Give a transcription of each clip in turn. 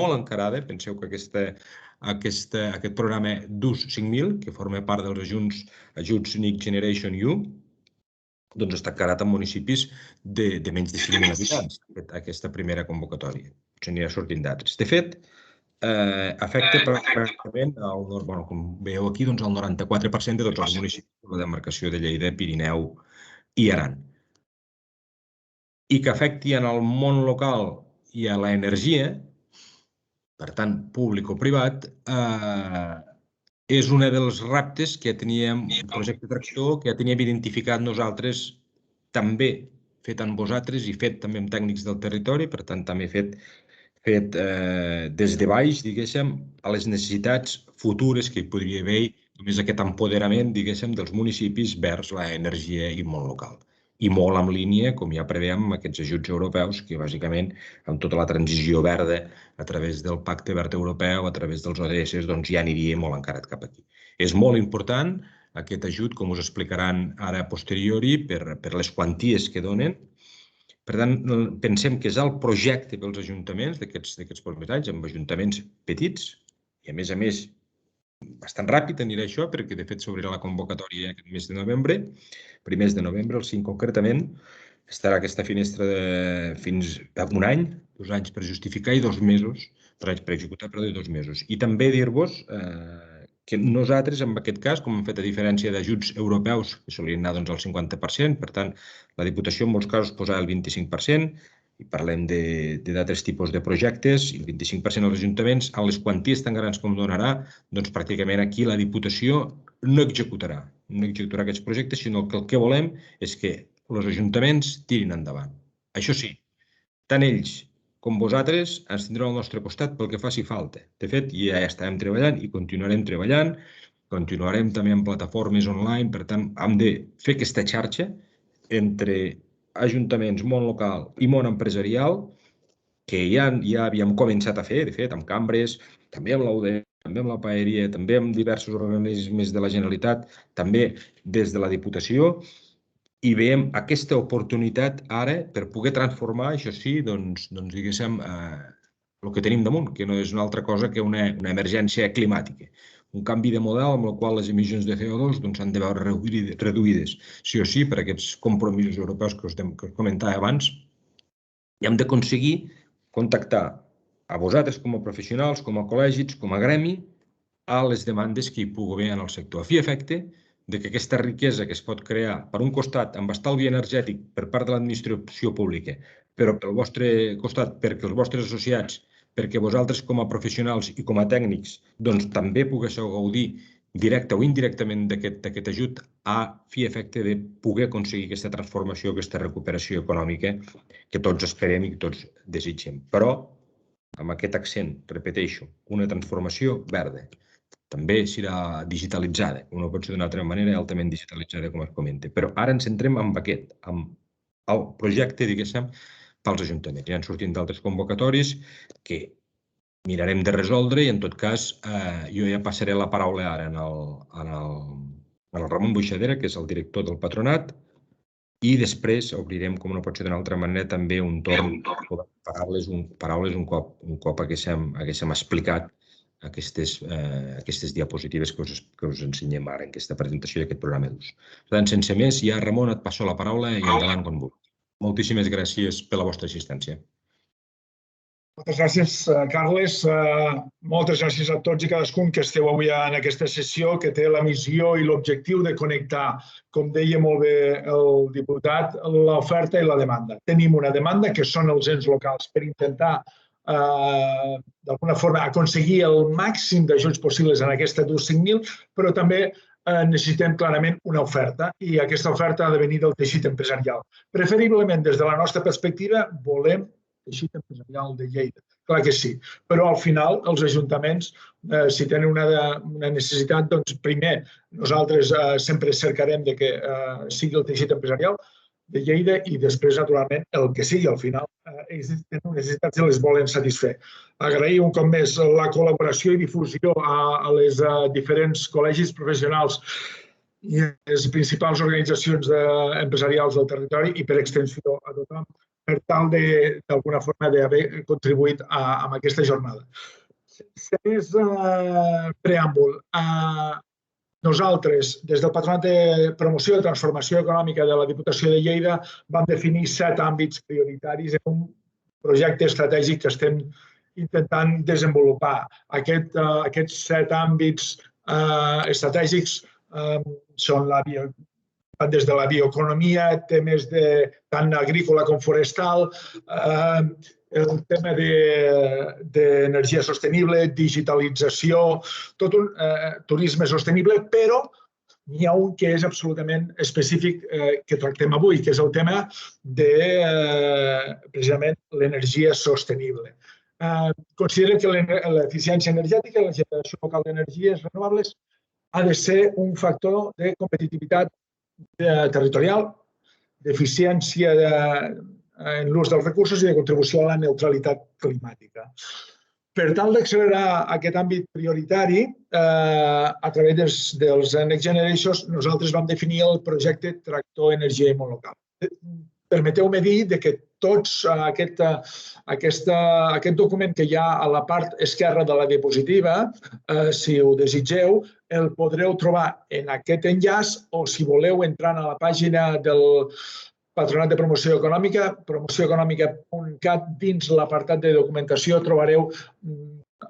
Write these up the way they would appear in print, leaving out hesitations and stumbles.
molt encarada. Penseu que aquest programa DUS 5.000, que forma part dels ajuts Next Generation EU, doncs està encarat en municipis de menys de 5.000 habitants, aquesta primera convocatòria. Potser anirà sortint d'altres. De fet, afecta pràcticament, com veieu aquí, el 94% de tots els municipis de la demarcació de Lleida, Pirineu i Aran. I que afecti en el món local i a l'energia, per tant, públic o privat, és un dels reptes que teníem, un projecte tractor que ja teníem identificat nosaltres, també fet amb vosaltres i fet també amb tècnics del territori, per tant, també fet des de baix, diguéssim, a les necessitats futures que hi podria haver, només aquest empoderament, diguéssim, dels municipis vers l'energia i el món local. I molt en línia, com ja preveiem, amb aquests ajuts europeus, que bàsicament, amb tota la transició verda, a través del Pacte Verd Europeu, a través dels ODS, doncs ja aniria molt encarat cap aquí. És molt important aquest ajut, com us explicaran ara a posteriori, per les quanties que donen. Per tant, pensem que és el projecte pels ajuntaments d'aquests propers anys, amb ajuntaments petits, i a més, bastant ràpid anirà això, perquè de fet s'obrirà la convocatòria aquest mes de novembre, primers de novembre, el 5 concretament, estarà aquesta finestra fins a un any, 2 anys per justificar i 2 mesos, 3 anys per executar, però de 2 mesos. I també dir-vos que nosaltres, en aquest cas, com hem fet a diferència d'ajuts europeus, que solien anar al 50%, per tant, la Diputació en molts casos posava el 25%, i parlem d'altres tipus de projectes, i el 25% als ajuntaments, a les quanties tan grans com donarà, doncs pràcticament aquí la Diputació no executarà aquests projectes, sinó que el que volem és que els ajuntaments tirin endavant. Això sí, tant ells com vosaltres ens tindreu al nostre costat pel que faci falta. De fet, ja estàvem treballant i continuarem treballant, continuarem també en plataformes online, per tant, hem de fer aquesta xarxa entre ajuntaments, món local i món empresarial, que ja havíem començat a fer, de fet, amb cambres, també amb l'UDE, també amb la paeria, també amb diversos organismes de la Generalitat, també des de la Diputació, i veiem aquesta oportunitat ara per poder transformar, això sí, doncs diguéssim, el que tenim damunt, que no és una altra cosa que una emergència climàtica. Un canvi de model amb el qual les emissions de CO2 s'han de veure reduïdes, sí o sí, per aquests compromisos europeus que us comentava abans, i hem d'aconseguir contactar a vosaltres com a professionals, com a col·legis, com a gremi, a les demandes que hi pugui haver en el sector. A fi i efecte que aquesta riquesa que es pot crear, per un costat, amb estalvi energètic per part de l'administració pública, però pel vostre costat, perquè els vostres associats, perquè vosaltres com a professionals i com a tècnics doncs també poguéssiu gaudir directe o indirectament d'aquest ajut, a fi i efecte de poder aconseguir aquesta transformació, aquesta recuperació econòmica que tots esperem i que tots desitgem. Però amb aquest accent, repeteixo, una transformació verda. També serà digitalitzada, no pot ser d'una altra manera, altament digitalitzada, com es comenta. Però ara ens centrem en aquest, amb el projecte, diguéssim, pels ajuntaments. Ja han sortit d'altres convocatoris que mirarem de resoldre i, en tot cas, jo ja passaré la paraula ara al Ramon Buixadera, que és el director del patronat, i després obrirem, com no pot ser d'una altra manera, també un torn de paraules un cop haguéssim explicat aquestes diapositives que us ensenyem ara en aquesta presentació d'aquest programa d'ús. Per tant, sense més, ja, Ramon, et passo la paraula i endavant quan vulguis. Moltíssimes gràcies per la vostra assistència. Moltes gràcies, Carles. Moltes gràcies a tots i cadascun que esteu avui en aquesta sessió que té la missió i l'objectiu de connectar, com deia molt bé el diputat, l'oferta i la demanda. Tenim una demanda que són els ens locals per intentar d'alguna forma aconseguir el màxim d'ajuts possibles en aquesta DUS 5.000, però també necessitem clarament una oferta i aquesta oferta ha de venir del teixit empresarial. Preferiblement, des de la nostra perspectiva, volem teixit empresarial de Lleida. Clar que sí, però al final els ajuntaments, si tenen una necessitat, doncs primer nosaltres sempre cercarem que sigui el teixit empresarial de Lleida i després, naturalment, el que sigui. Al final, ells tenen necessitats i les volen satisfer. Agrair un cop més la col·laboració i difusió a les diferents col·legis professionals i les principals organitzacions empresarials del territori i, per extensió, a tothom per tal d'alguna forma d'haver contribuït a aquesta jornada. Sense més preàmbul, nosaltres, des del Patronat de Promoció i Transformació Econòmica de la Diputació de Lleida, vam definir 7 àmbits prioritaris en un projecte estratègic que estem intentant desenvolupar. Aquests 7 àmbits estratègics són des de la bioeconomia, temes tant agrícola com forestal, el tema d'energia sostenible, digitalització, tot un turisme sostenible, però n'hi ha un que és absolutament específic que tractem avui, que és el tema de, precisament, l'energia sostenible. Consideren que l'eficiència energètica, la generació local d'energies renovables, ha de ser un factor de competitivitat territorial, d'eficiència en l'ús dels recursos i de contribució a la neutralitat climàtica. Per tal d'accelerar aquest àmbit prioritari, a través dels Next Generation, nosaltres vam definir el projecte Tractor Energia i Món Local. Permeteu-me dir que tots aquest document que hi ha a la part esquerra de la diapositiva, si ho desitgeu, el podreu trobar en aquest enllaç o si voleu entrant a la pàgina del Patronat de Promoció Econòmica, promocioeconòmica.cat, dins l'apartat de documentació trobareu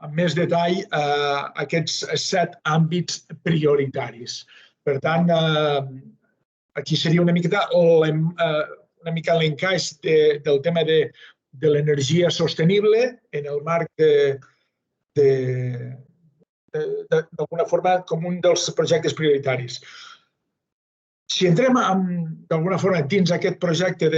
amb més detall aquests 7 àmbits prioritaris. Per tant, aquí seria una mica l'encaix del tema de l'energia sostenible en el marc d'alguna forma com un dels projectes prioritaris. Si entrem d'alguna forma dins aquest projecte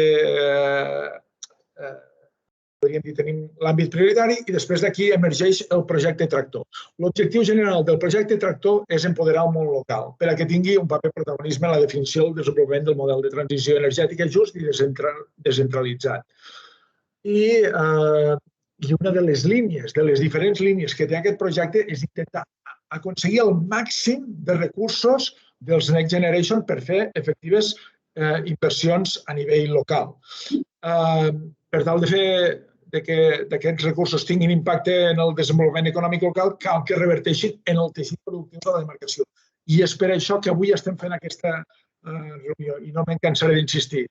podríem dir, tenim l'àmbit prioritari i després d'aquí emergeix el projecte Tractor. L'objectiu general del projecte Tractor és empoderar el món local per a que tingui un paper protagonisme en la definició del desenvolupament del model de transició energètica just i descentralitzat. I una de les línies, de les diferents línies que té aquest projecte és intentar aconseguir el màxim de recursos dels Next Generation per fer efectives inversions a nivell local. Per tal de fer que aquests recursos tinguin impacte en el desenvolupament econòmic local, cal que reverteixin en el teixit productiu de la demarcació. I és per això que avui estem fent aquesta reunió i no me'n cansaré d'insistir.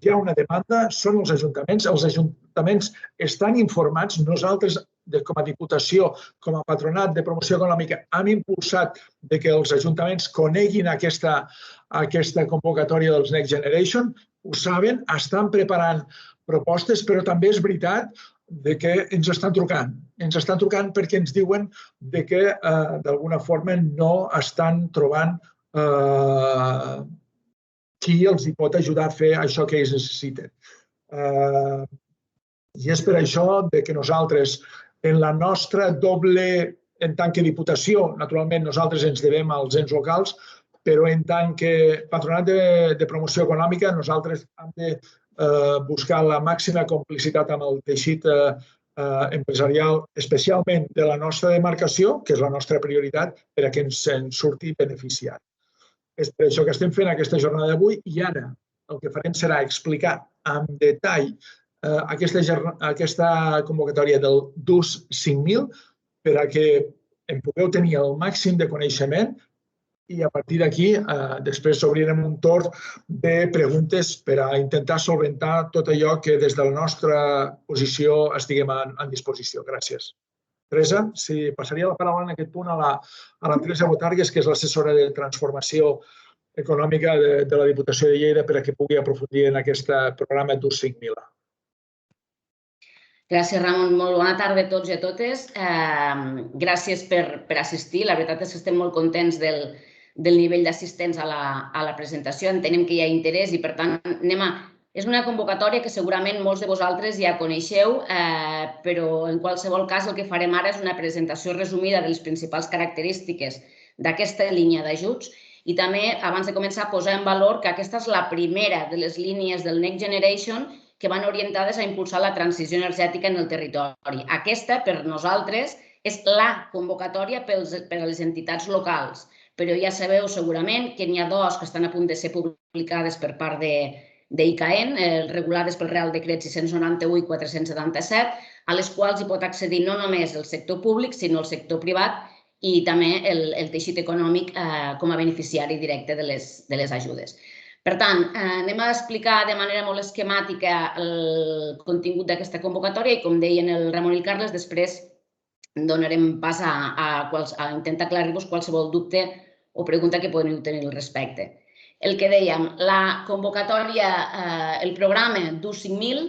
Hi ha una demanda, són els ajuntaments estan informats, nosaltres com a Diputació, com a Patronat de Promoció Econòmica, hem impulsat que els ajuntaments coneguin aquesta convocatòria dels Next Generation, ho saben, estan preparant propostes, però també és veritat que ens estan trucant. Ens estan trucant perquè ens diuen que d'alguna forma no estan trobant qui els pot ajudar a fer això que ells necessiten. I és per això que nosaltres, en la nostra doble, en tant que Diputació, naturalment nosaltres ens devem als ens locals, però en tant que Patronat de Promoció Econòmica nosaltres hem de buscar la màxima complicitat amb el teixit empresarial, especialment de la nostra demarcació, que és la nostra prioritat, per a que ens en surti beneficiat. És per això que estem fent aquesta jornada d'avui i ara el que farem serà explicar en detall aquesta convocatòria del DUS 5.000 per a que en pugueu tenir el màxim de coneixement i a partir d'aquí després s'obrirem un torn de preguntes per a intentar solventar tot allò que des de la nostra posició estiguem en disposició. Gràcies. Teresa, si passaria la paraula en aquest punt a la Teresa Botargues, que és l'assessora de transformació econòmica de la Diputació de Lleida, per a que pugui aprofundir en aquest programa DUS 5.000. Gràcies, Ramon. Molt bona tarda a tots i a totes. Gràcies per assistir. La veritat és que estem molt contents del nivell d'assistents a la presentació. Entenem que hi ha interès i, per tant, és una convocatòria que segurament molts de vosaltres ja coneixeu, però en qualsevol cas el que farem ara és una presentació resumida de les principals característiques d'aquesta línia d'ajuts i també, abans de començar, posar en valor que aquesta és la primera de les línies del Next Generation que van orientades a impulsar la transició energètica en el territori. Aquesta, per nosaltres, és la convocatòria per a les entitats locals, però ja sabeu segurament que n'hi ha 2 que estan a punt de ser publicades per part d'ICAEN, regulades pel Real Decret 691 i 477, a les quals hi pot accedir no només el sector públic, sinó el sector privat i també el teixit econòmic com a beneficiari directe de les ajudes. Per tant, anem a explicar de manera molt esquemàtica el contingut d'aquesta convocatòria i, com deien el Ramon i el Carles, després donarem pas a intentar aclarir-vos qualsevol dubte o pregunta que podeu tenir al respecte. El que dèiem, la convocatòria, el programa d'US 5000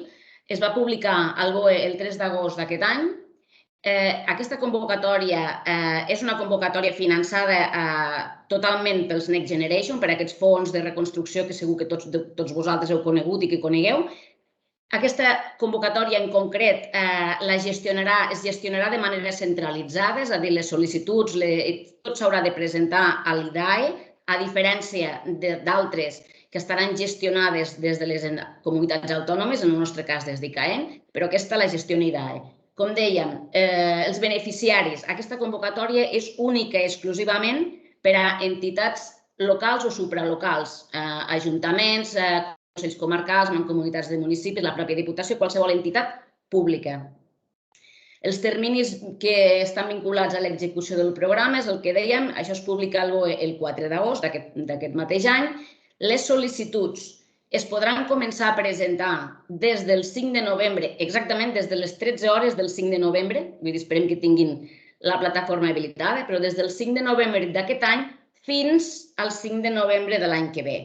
es va publicar al BOE el 3 d'agost d'aquest any. Aquesta convocatòria és una convocatòria finançada totalment pels Next Generation, per aquests fons de reconstrucció que segur que tots vosaltres heu conegut i que conegueu. Aquesta convocatòria en concret es gestionarà de manera centralitzada, és a dir, les sol·licituds, tot s'haurà de presentar a l'IDAE, a diferència d'altres que estaran gestionades des de les comunitats autònomes, en el nostre cas des d'ICAEN, però aquesta la gestiona IDAE. Com dèiem, els beneficiaris, aquesta convocatòria és única i exclusivament per a entitats locals o supralocals, ajuntaments, consells comarcals, mancomunitats de municipis, la pròpia Diputació, qualsevol entitat pública. Els terminis que estan vinculats a l'execució del programa és el que dèiem, això es publica al BOE el 4 d'agost d'aquest mateix any. Les sol·licituds es podran començar a presentar des del 5 de novembre, exactament des de les 13 hores del 5 de novembre, vull dir, esperem que tinguin la plataforma habilitada, però des del 5 de novembre d'aquest any fins al 5 de novembre de l'any que ve.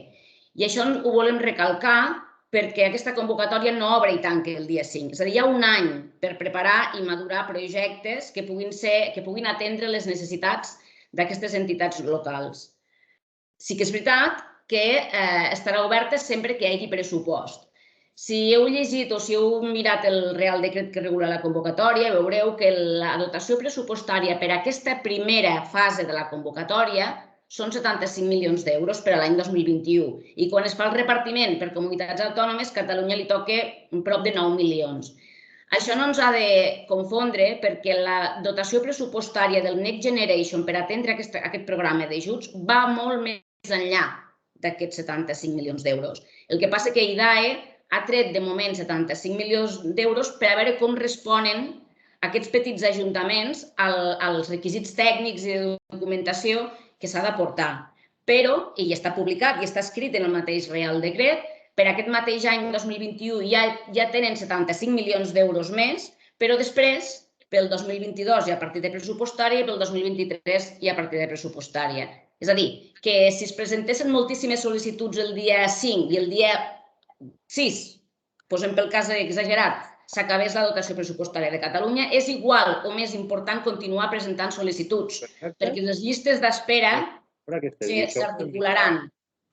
I això ho volem recalcar perquè aquesta convocatòria no obre i tanca el dia 5. És a dir, hi ha un any per preparar i madurar projectes que puguin atendre les necessitats d'aquestes entitats locals. Sí que és veritat que estarà oberta sempre que hi hagi pressupost. Si heu llegit o si heu mirat el Real Decret que regula la convocatòria, veureu que la dotació pressupostària per a aquesta primera fase de la convocatòria són 75 milions d'euros per a l'any 2021. I quan es fa el repartiment per comunitats autònomes, Catalunya li toca prop de 9 milions. Això no ens ha de confondre perquè la dotació pressupostària del Next Generation per atendre aquest programa d'ajuts va molt més enllà d'aquests 75 milions d'euros. El que passa que IDAE ha tret de moment 75 milions d'euros per a veure com responen aquests petits ajuntaments als requisits tècnics i de documentació que s'ha d'aportar. Però, i està publicat i està escrit en el mateix Real Decret, per aquest mateix any 2021 ja tenen 75 milions d'euros més, però després, pel 2022 hi ha partida pressupostària i pel 2023 hi ha partida pressupostària. És a dir, que si es presentessin moltíssimes sol·licituds el dia 5 i el dia 6, posem pel cas exagerat, s'acabés la dotació pressupostària de Catalunya, és igual o més important continuar presentant sol·licituds, perquè les llistes d'espera s'articularan.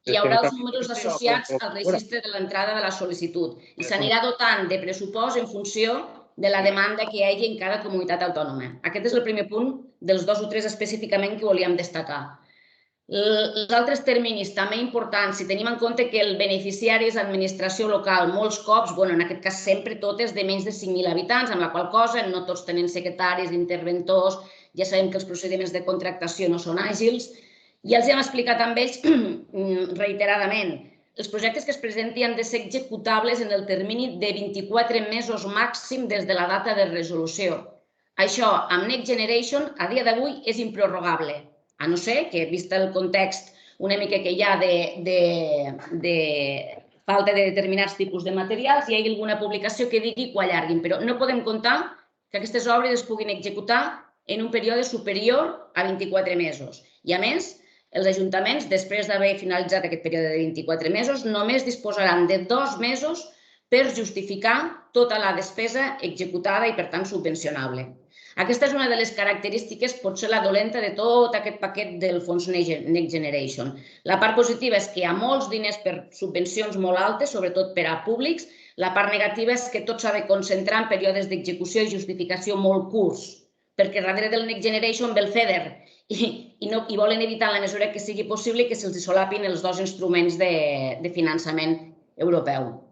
Hi haurà els números associats al registre de l'entrada de la sol·licitud i s'anirà dotant de pressupost en funció de la demanda que hi hagi en cada comunitat autònoma. Aquest és el primer punt dels 2 o 3 específicament que volíem destacar. Els altres terminis també importants, si tenim en compte que el beneficiari és administració local, molts cops, en aquest cas sempre totes de menys de 5.000 habitants, amb la qual cosa no tots tenen secretaris, interventors, ja sabem que els procediments de contractació no són àgils. Ja els hem explicat amb ells reiteradament. Els projectes que es presentin han de ser executables en el termini de 24 mesos màxim des de la data de resolució. Això, amb Next Generation, a dia d'avui és improrrogable. A no ser que, vist el context una mica que hi ha de falta de determinats tipus de materials, hi hagi alguna publicació que digui que ho allarguin, però no podem comptar que aquestes obres es puguin executar en un període superior a 24 mesos. I a més, els ajuntaments, després d'haver finalitzat aquest període de 24 mesos, només disposaran de 2 mesos per justificar tota la despesa executada i, per tant, subvencionable. Aquesta és una de les característiques, potser la dolenta de tot aquest paquet del fons Next Generation. La part positiva és que hi ha molts diners per subvencions molt altes, sobretot per a públics. La part negativa és que tot s'ha de concentrar en períodes d'execució i justificació molt curts, perquè darrere del Next Generation ve el FEDER i volen evitar en la mesura que sigui possible que se'ls solapin els 2 instruments de finançament europeu.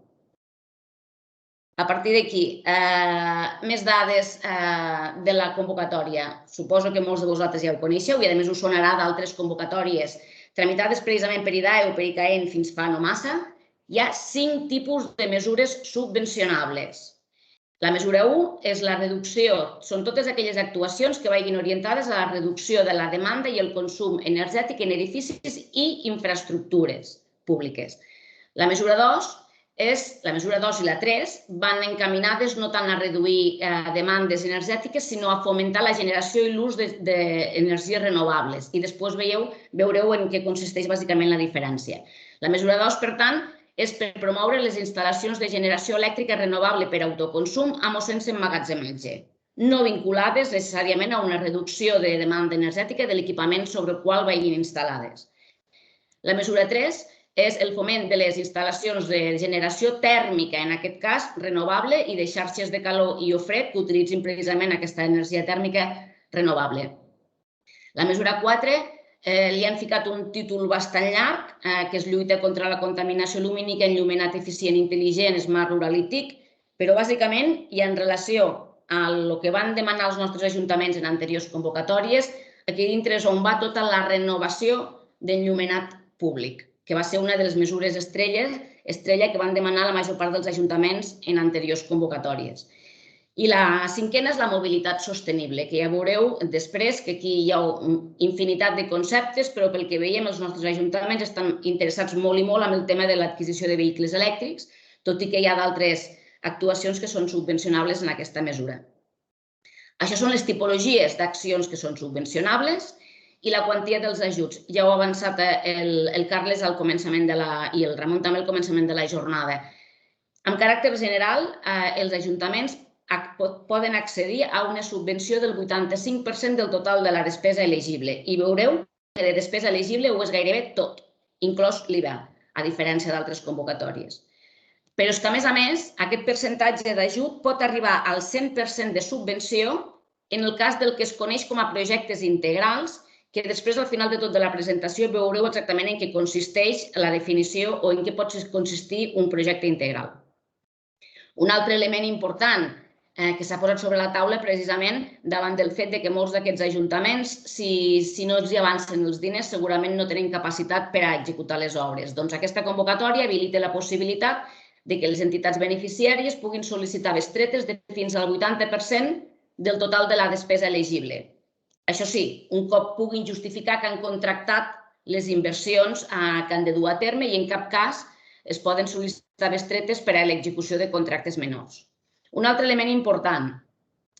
A partir d'aquí, més dades de la convocatòria. Suposo que molts de vosaltres ja ho coneixeu i a més us sonarà d'altres convocatòries tramitades precisament per IDAE o per ICAEN fins fa no massa, hi ha 5 tipus de mesures subvencionables. La mesura 1 és la reducció, són totes aquelles actuacions que vagin orientades a la reducció de la demanda i el consum energètic en edificis i infraestructures públiques. La mesura 2 i la 3 van encaminades no tant a reduir demandes energètiques, sinó a fomentar la generació i l'ús d'energies renovables. I després veureu en què consisteix bàsicament la diferència. La mesura 2, per tant, és per promoure les instal·lacions de generació elèctrica renovable per autoconsum amb o sense emmagatzematge, no vinculades necessàriament a una reducció de demanda energètica de l'equipament sobre el qual vagin instal·lades. La mesura 3 és el foment de les instal·lacions de generació tèrmica, en aquest cas renovable, i de xarxes de calor i o fred que utilitzin precisament aquesta energia tèrmica renovable. La mesura 4 li han ficat un títol bastant llarg, que és lluita contra la contaminació lumínica, enllumenat eficient, intel·ligent, smart, rural i TIC, però bàsicament i en relació al que van demanar els nostres ajuntaments en anteriors convocatòries, aquí dintre és on va tota la renovació d'enllumenat públic, que va ser una de les mesures estrella que van demanar la major part dels ajuntaments en anteriors convocatòries. I la cinquena és la mobilitat sostenible, que ja veureu després que aquí hi ha infinitat de conceptes, però pel que veiem els nostres ajuntaments estan interessats molt i molt en el tema de l'adquisició de vehicles elèctrics, tot i que hi ha d'altres actuacions que són subvencionables en aquesta mesura. Això són les tipologies d'accions que són subvencionables i la quantia dels ajuts. Ja ho ha avançat el Carles al començament i el Ramon també al començament de la jornada. Amb caràcter general, els ajuntaments poden accedir a una subvenció del 85% del total de la despesa elegible. I veureu que de despesa elegible ho és gairebé tot, inclòs l'IVA, a diferència d'altres convocatòries. Però és que, a més, aquest percentatge d'ajut pot arribar al 100% de subvenció en el cas del que es coneix com a projectes integrals, que després, al final de tot de la presentació, veureu exactament en què consisteix la definició o en què pot consistir un projecte integral. Un altre element important que s'ha posat sobre la taula precisament davant del fet que molts d'aquests ajuntaments, si no els hi avancen els diners, segurament no tenen capacitat per a executar les obres. Doncs aquesta convocatòria habilita la possibilitat que les entitats beneficiàries puguin sol·licitar bestretes de fins al 80% del total de la despesa elegible. Això sí, un cop puguin justificar que han contractat les inversions que han de dur a terme i en cap cas es poden sol·licitar bestretes per a l'execució de contractes menors. Un altre element important,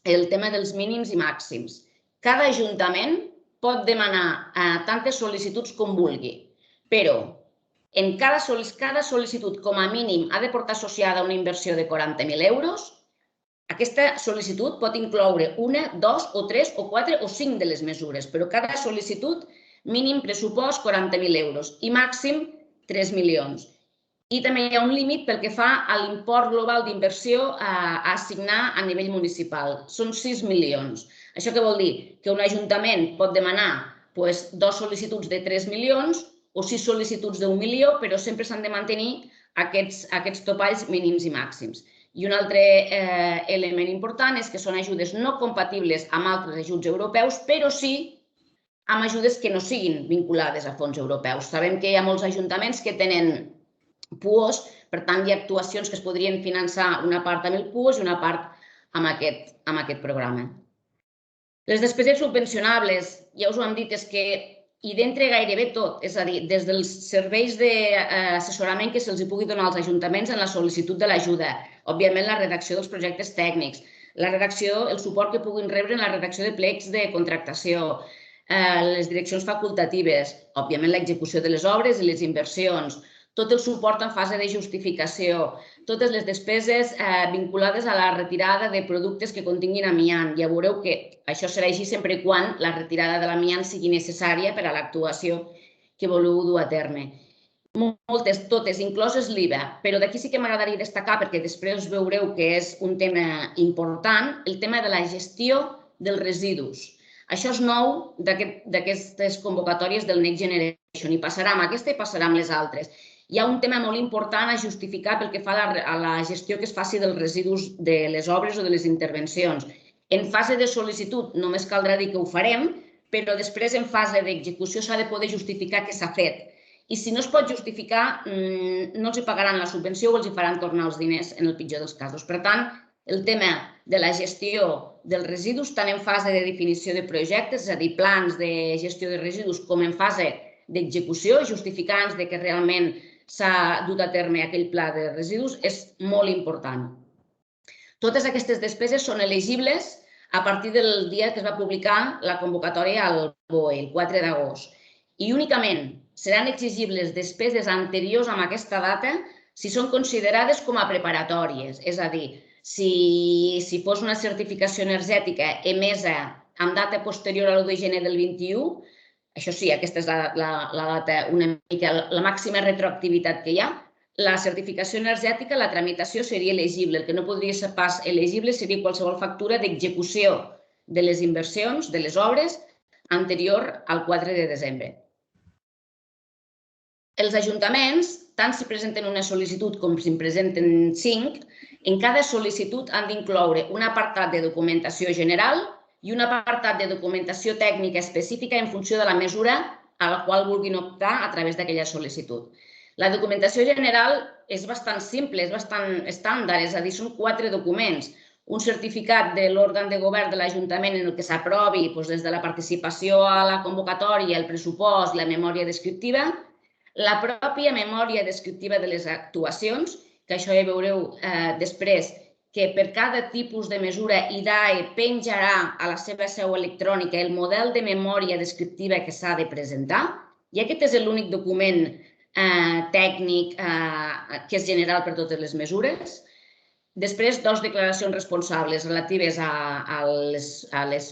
el tema dels mínims i màxims. Cada ajuntament pot demanar tantes sol·licituds com vulgui, però en cada sol·licitud com a mínim ha de portar associada una inversió de 40.000 euros. Aquesta sol·licitud pot incloure una, dos o tres o quatre o cinc de les mesures, però cada sol·licitud mínim pressupost 40.000 euros i màxim 3 milions. I també hi ha un límit pel que fa a l'import global d'inversió a assignar a nivell municipal. Són 6 milions. Això què vol dir? Que un ajuntament pot demanar 2 sol·licituds de 3 milions o 6 sol·licituds d'1 milió, però sempre s'han de mantenir aquests topalls mínims i màxims. I un altre element important és que són ajudes no compatibles amb altres ajuts europeus, però sí amb ajudes que no siguin vinculades a fons europeus. Sabem que hi ha molts ajuntaments que tenen PUOs, per tant, hi ha actuacions que es podrien finançar una part amb el PUOs i una part amb aquest programa. Les despeses subvencionables, ja us ho hem dit, és que hi d'entre gairebé tot, és a dir, des dels serveis d'assessorament que se'ls pugui donar als ajuntaments en la sol·licitud de l'ajuda, òbviament la redacció dels projectes tècnics, la redacció, el suport que puguin rebre en la redacció de plecs de contractació, les direccions facultatives, òbviament l'execució de les obres i les inversions, tot el suport en fase de justificació, totes les despeses vinculades a la retirada de productes que continguin amiant. Ja veureu que això serà així sempre quan la retirada de l'amiant sigui necessària per a l'actuació que voleu dur a terme. Moltes, totes, incloses l'IVA, però d'aquí sí que m'agradaria destacar, perquè després veureu que és un tema important, el tema de la gestió dels residus. Això és nou d'aquestes convocatòries del Next Generation i passarà amb aquesta i passarà amb les altres. Hi ha un tema molt important a justificar pel que fa a la gestió que es faci dels residus de les obres o de les intervencions. En fase de sol·licitud només caldrà dir que ho farem, però després en fase d'execució s'ha de poder justificar què s'ha fet. i si no es pot justificar no els pagaran la subvenció o els faran tornar els diners en el pitjor dels casos. Per tant, el tema de la gestió dels residus, tant en fase de definició de projectes, és a dir, plans de gestió de residus, com en fase d'execució, justificants que realment s'ha dut a terme aquell pla de residus, és molt important. Totes aquestes despeses són elegibles a partir del dia que es va publicar la convocatòria al BOE, el 4 d'agost. I únicament seran exigibles despeses anteriors a aquesta data si són considerades com a preparatòries. És a dir, si fos una certificació energètica emesa amb data posterior a l'1 de gener del 21, això sí, aquesta és la data una mica, la màxima retroactivitat que hi ha, la certificació energètica, la tramitació seria elegible. El que no podria ser pas elegible seria qualsevol factura d'execució de les inversions, de les obres, anterior al 4 de desembre. Els ajuntaments, tant si presenten una sol·licitud com si en presenten 5, en cada sol·licitud han d'incloure un apartat de documentació general i un apartat de documentació tècnica específica en funció de la mesura a la qual vulguin optar a través d'aquella sol·licitud. La documentació general és bastant simple, és bastant estàndard, és a dir, són 4 documents. Un certificat de l'òrgan de govern de l'Ajuntament en el que s'aprovi des de la participació a la convocatòria, el pressupost, la memòria descriptiva, la pròpia memòria descriptiva de les actuacions, que això ja veureu després, que per cada tipus de mesura IDAE penjarà a la seva seu electrònica el model de memòria descriptiva que s'ha de presentar, i aquest és l'únic document tècnic que és general per totes les mesures. Després, 2 declaracions responsables relatives a les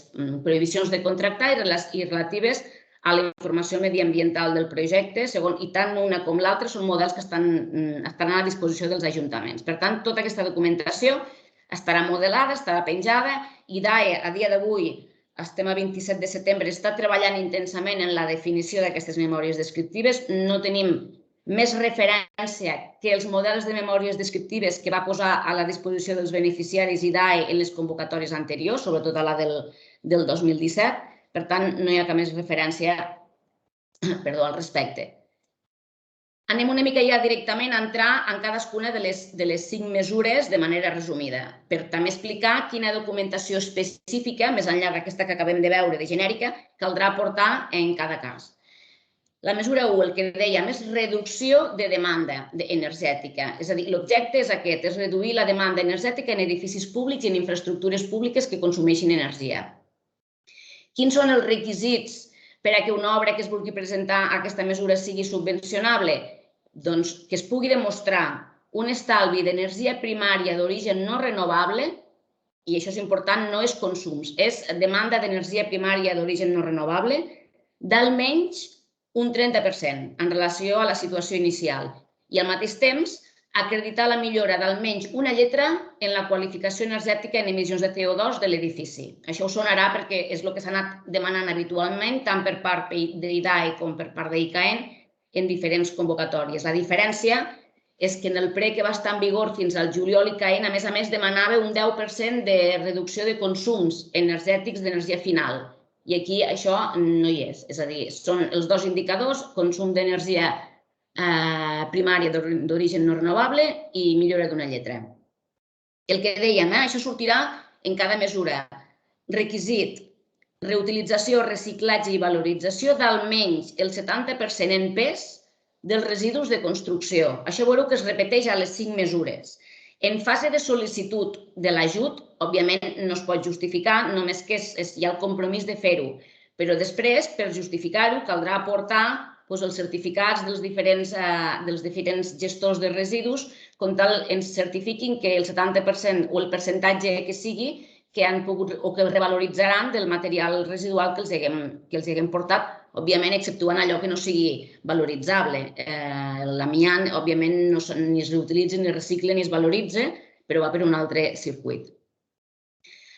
prohibicions de contractar i relatives a la informació mediambiental del projecte, i tant una com l'altra són models que estaran a disposició dels ajuntaments. Per tant, tota aquesta documentació estarà modelada, estarà penjada. IDAE, a dia d'avui, estem a 27 de setembre, està treballant intensament en la definició d'aquestes memòries descriptives. No tenim més referència que els models de memòries descriptives que va posar a la disposició dels beneficiaris IDAE en les convocatòries anteriors, sobretot a la del 2017. Per tant, no hi ha cap més referència al respecte. Anem una mica ja directament a entrar en cadascuna de les 5 mesures de manera resumida, per també explicar quina documentació específica, més enllà d'aquesta que acabem de veure de genèrica, caldrà aportar en cada cas. La mesura 1, el que dèiem, és reducció de demanda energètica. És a dir, l'objecte és aquest, és reduir la demanda energètica en edificis públics i en infraestructures públiques que consumeixin energia. Quins són els requisits per a que una obra que es vulgui presentar a aquesta mesura sigui subvencionable? Doncs que es pugui demostrar un estalvi d'energia primària d'origen no renovable, i això és important, no és consums, és demanda d'energia primària d'origen no renovable, d'almenys un 30% en relació a la situació inicial. I al mateix temps, acreditar la millora d'almenys una lletra en la qualificació energètica en emissions de CO2 de l'edifici. Això us sonarà perquè és el que s'ha anat demanant habitualment, tant per part d'IDAE com per part d'ICAEN, en diferents convocatòries. La diferència és que en el PRE que va estar en vigor fins al juliol, ICAEN, a més demanava un 10% de reducció de consums energètics d'energia final. I aquí això no hi és. És a dir, són els 2 indicadors, consum d'energia primària d'origen no renovable i millora d'una lletra. El que dèiem, això sortirà en cada mesura. Requisit, reutilització, reciclatge i valorització d'almenys el 70% en pes dels residus de construcció. Això veureu que es repeteix a les 5 mesures. En fase de sol·licitud de l'ajut, òbviament no es pot justificar, només que hi ha el compromís de fer-ho. Però després, per justificar-ho, caldrà aportar els certificats dels diferents gestors de residus, com tal ens certifiquin que el 70% o el percentatge que sigui que han pogut o que revaloritzaran del material residual que els haguem portat, òbviament exceptuant allò que no sigui valoritzable. L'amiant, òbviament, ni es reutilitza, ni es recicla, ni es valoritza, però va per un altre circuit.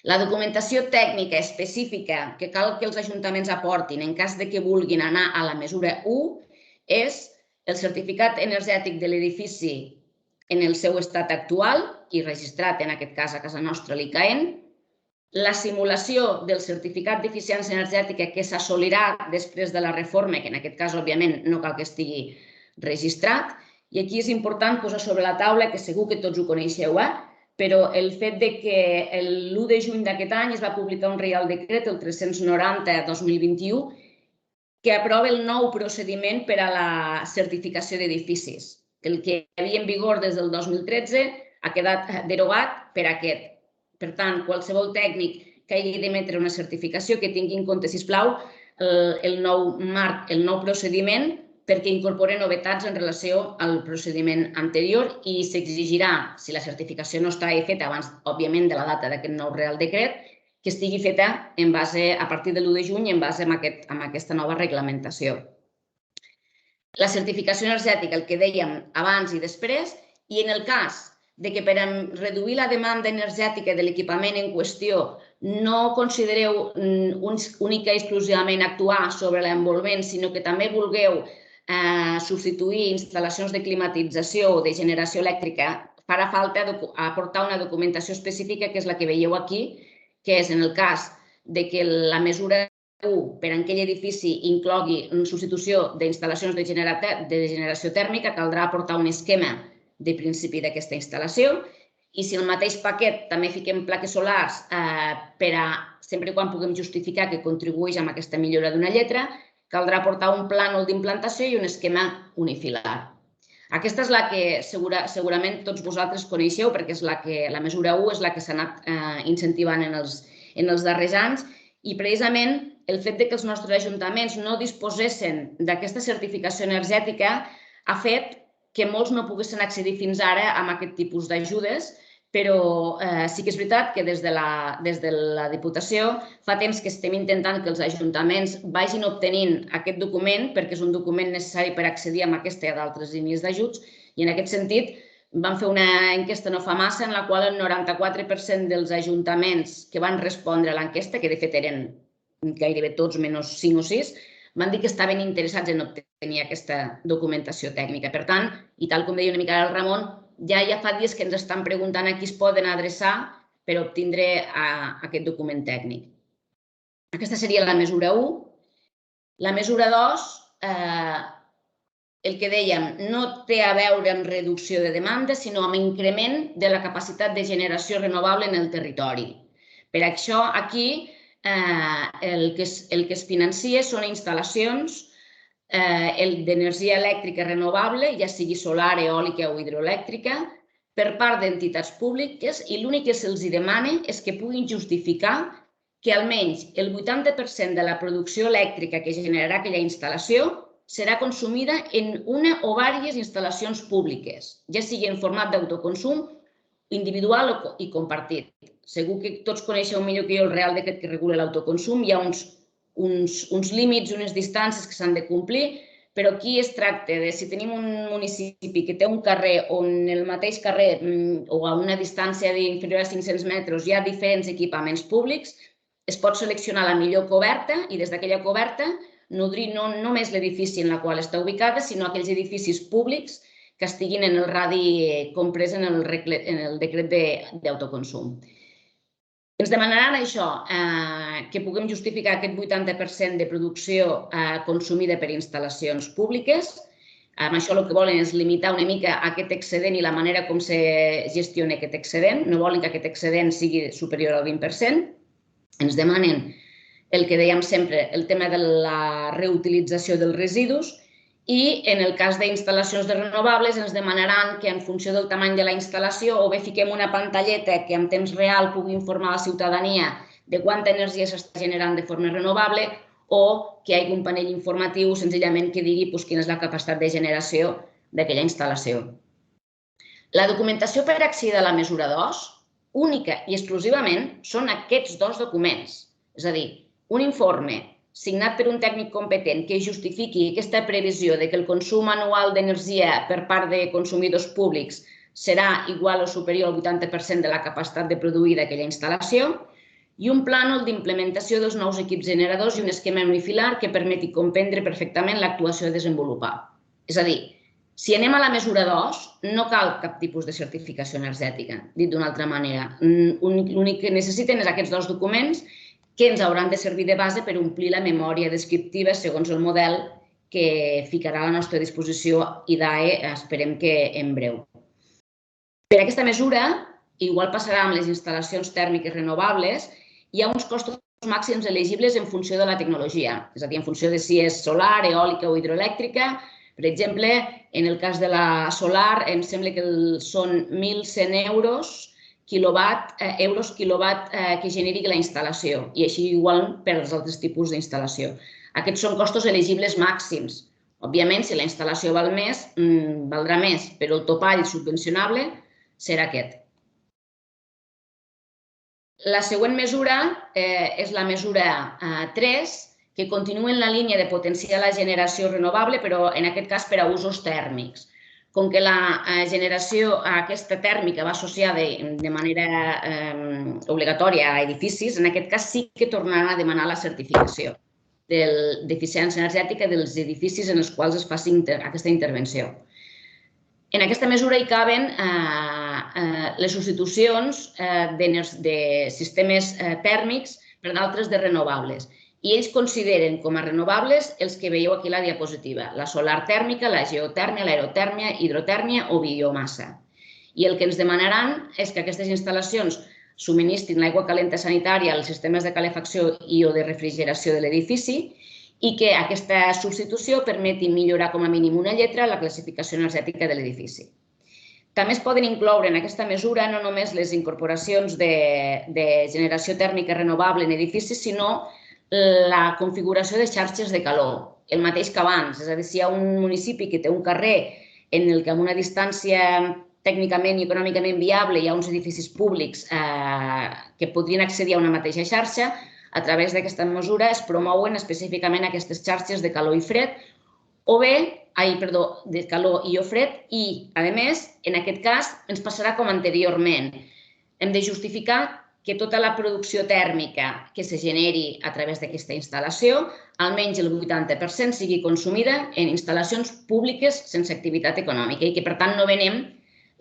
La documentació tècnica específica que cal que els ajuntaments aportin en cas que vulguin anar a la mesura 1 és el certificat energètic de l'edifici en el seu estat actual i registrat, en aquest cas, a casa nostra, l'ICAEN, la simulació del certificat d'eficiència energètica que s'assolirà després de la reforma, que en aquest cas, òbviament, no cal que estigui registrat. I aquí és important posar sobre la taula, que segur que tots ho coneixeu, però el fet que l'1 de juny d'aquest any es va publicar un Reial Decret, el 390/2021, que aprova el nou procediment per a la certificació d'edificis. El que hi havia en vigor des del 2013 ha quedat derogat per aquest. Per tant, qualsevol tècnic que hagi d'emetre una certificació que tingui en compte, sisplau, el nou marc, el nou procediment, perquè incorpora novetats en relació al procediment anterior i s'exigirà, si la certificació no està feta abans, òbviament, de la data d'aquest nou Reial Decret, que estigui feta a partir de l'1 de juny en base a aquesta nova reglamentació. La certificació energètica, el que dèiem abans i després, i en el cas que per reduir la demanda energètica de l'equipament en qüestió no considereu única i exclusivament actuar sobre l'envolvent, sinó que també vulgueu substituir instal·lacions de climatització o de generació elèctrica, farà falta aportar una documentació específica, que és la que veieu aquí, que és en el cas que la mesura 1 per a aquell edifici inclogui substitució d'instal·lacions de generació tèrmica, caldrà aportar un esquema de principi d'aquesta instal·lació, i si el mateix paquet també fiquem plaques solars sempre quan puguem justificar que contribueix amb aquesta millora d'una lletra, caldrà aportar un plànol d'implantació i un esquema unifilar. Aquesta és la que segurament tots vosaltres coneixeu, perquè és la mesura 1 és la que s'ha anat incentivant en els darrers anys, i precisament el fet que els nostres ajuntaments no disposessin d'aquesta certificació energètica ha fet que molts no poguessin accedir fins ara a aquest tipus d'ajudes, però sí que és veritat que des de la Diputació fa temps que estem intentant que els ajuntaments vagin obtenint aquest document, perquè és un document necessari per accedir a aquesta i a d'altres línies d'ajuts, i en aquest sentit vam fer una enquesta no fa massa en la qual el 94% dels ajuntaments que van respondre a l'enquesta, que de fet eren gairebé tots menys 5 o 6, van dir que estaven interessats en obtenir aquesta documentació tècnica. Per tant, i tal com deia una mica el Ramon, ja fa dies que ens estan preguntant a qui es poden adreçar per obtindre aquest document tècnic. Aquesta seria la mesura 1. La mesura 2, el que dèiem, no té a veure amb reducció de demanda, sinó amb increment de la capacitat de generació renovable en el territori. Per això, aquí, el que es financia són instal·lacions d'energia elèctrica renovable, ja sigui solar, eòlica o hidroelèctrica, per part d'entitats públiques, i l'únic que se'ls demana és que puguin justificar que almenys el 80% de la producció elèctrica que generarà aquella instal·lació serà consumida en una o diverses instal·lacions públiques, ja sigui en format d'autoconsum individual i compartit. Segur que tots coneixeu millor que jo el Reial Decret que regula l'autoconsum. Hi ha uns límits, unes distàncies que s'han de complir, però aquí es tracta de si tenim un municipi que té un carrer on el mateix carrer o a una distància inferior a 500 metres hi ha diferents equipaments públics, es pot seleccionar la millor coberta i des d'aquella coberta nodrir no només l'edifici en el qual està ubicada, sinó aquells edificis públics que estiguin en el radi comprès en el decret d'autoconsum. Ens demanaran això, que puguem justificar aquest 80% de producció consumida per instal·lacions públiques. Amb això el que volen és limitar una mica aquest excedent i la manera com se gestiona aquest excedent. No volen que aquest excedent sigui superior al 20%. Ens demanen el que dèiem sempre, el tema de la reutilització dels residus, i en el cas d'instal·lacions de renovables ens demanaran que en funció del tamany de la instal·lació o bé fiquem una pantalleta que en temps real pugui informar la ciutadania de quanta energia s'està generant de forma renovable o que hi hagi un panell informatiu senzillament que digui quina és la capacitat de generació d'aquella instal·lació. La documentació per accedir a la mesura 2, única i exclusivament, són aquests dos documents. És a dir, un informe signat per un tècnic competent que justifiqui aquesta previsió que el consum anual d'energia per part de consumidors públics serà igual o superior al 80% de la capacitat de produir d'aquella instal·lació, i un plànol d'implementació dels nous equips generadors i un esquema unifilar que permeti comprendre perfectament l'actuació a desenvolupar. És a dir, Si anem a la mesura 2, no cal cap tipus de certificació energètica, dit d'una altra manera. L'únic que necessiten és aquests dos documents que ens hauran de servir de base per omplir la memòria descriptiva segons el model que ficarà a la nostra disposició IDAE, esperem que en breu. Per aquesta mesura, igual passarà amb les instal·lacions tèrmiques renovables, hi ha uns costos màxims elegibles en funció de la tecnologia, és a dir, en funció de si és solar, eòlica o hidroelèctrica. Per exemple, en el cas de la solar, em sembla que són 1.100 euros quilowatt que generi la instal·lació, i així igual per als altres tipus d'instal·lació. Aquests són costos elegibles màxims. Òbviament, si la instal·lació val més, valdrà més, però el topall subvencionable serà aquest. La següent mesura és la mesura 3, que continua en la línia de potenciar la generació renovable, però en aquest cas per a usos tèrmics. Com que la generació aquesta tèrmica va associada de manera obligatòria a edificis, en aquest cas sí que tornaran a demanar la certificació d'eficiència energètica dels edificis en els quals es faci aquesta intervenció. En aquesta mesura hi caben les substitucions de sistemes tèrmics per d'altres de renovables. I ells consideren com a renovables els que veieu aquí a la diapositiva, la solar tèrmica, la geotèrmia, l'aerotèrmia, hidrotèrmia o biomassa. I el que ens demanaran és que aquestes instal·lacions subministrin l'aigua calenta sanitària als sistemes de calefacció i o de refrigeració de l'edifici i que aquesta substitució permeti millorar com a mínim una lletra la classificació energètica de l'edifici. També es poden incloure en aquesta mesura no només les incorporacions de generació tèrmica renovable en edificis, sinó la configuració de xarxes de calor, el mateix que abans. És a dir, si hi ha un municipi que té un carrer en el que amb una distància tècnicament i econòmicament viable hi ha uns edificis públics que podrien accedir a una mateixa xarxa, a través d'aquesta mesura es promouen específicament aquestes xarxes de calor i fred, de calor i o fred, i, a més, en aquest cas, ens passarà com anteriorment. Hem de justificar que tota la producció tèrmica que se generi a través d'aquesta instal·lació, almenys el 80% sigui consumida en instal·lacions públiques sense activitat econòmica i que, per tant, no venem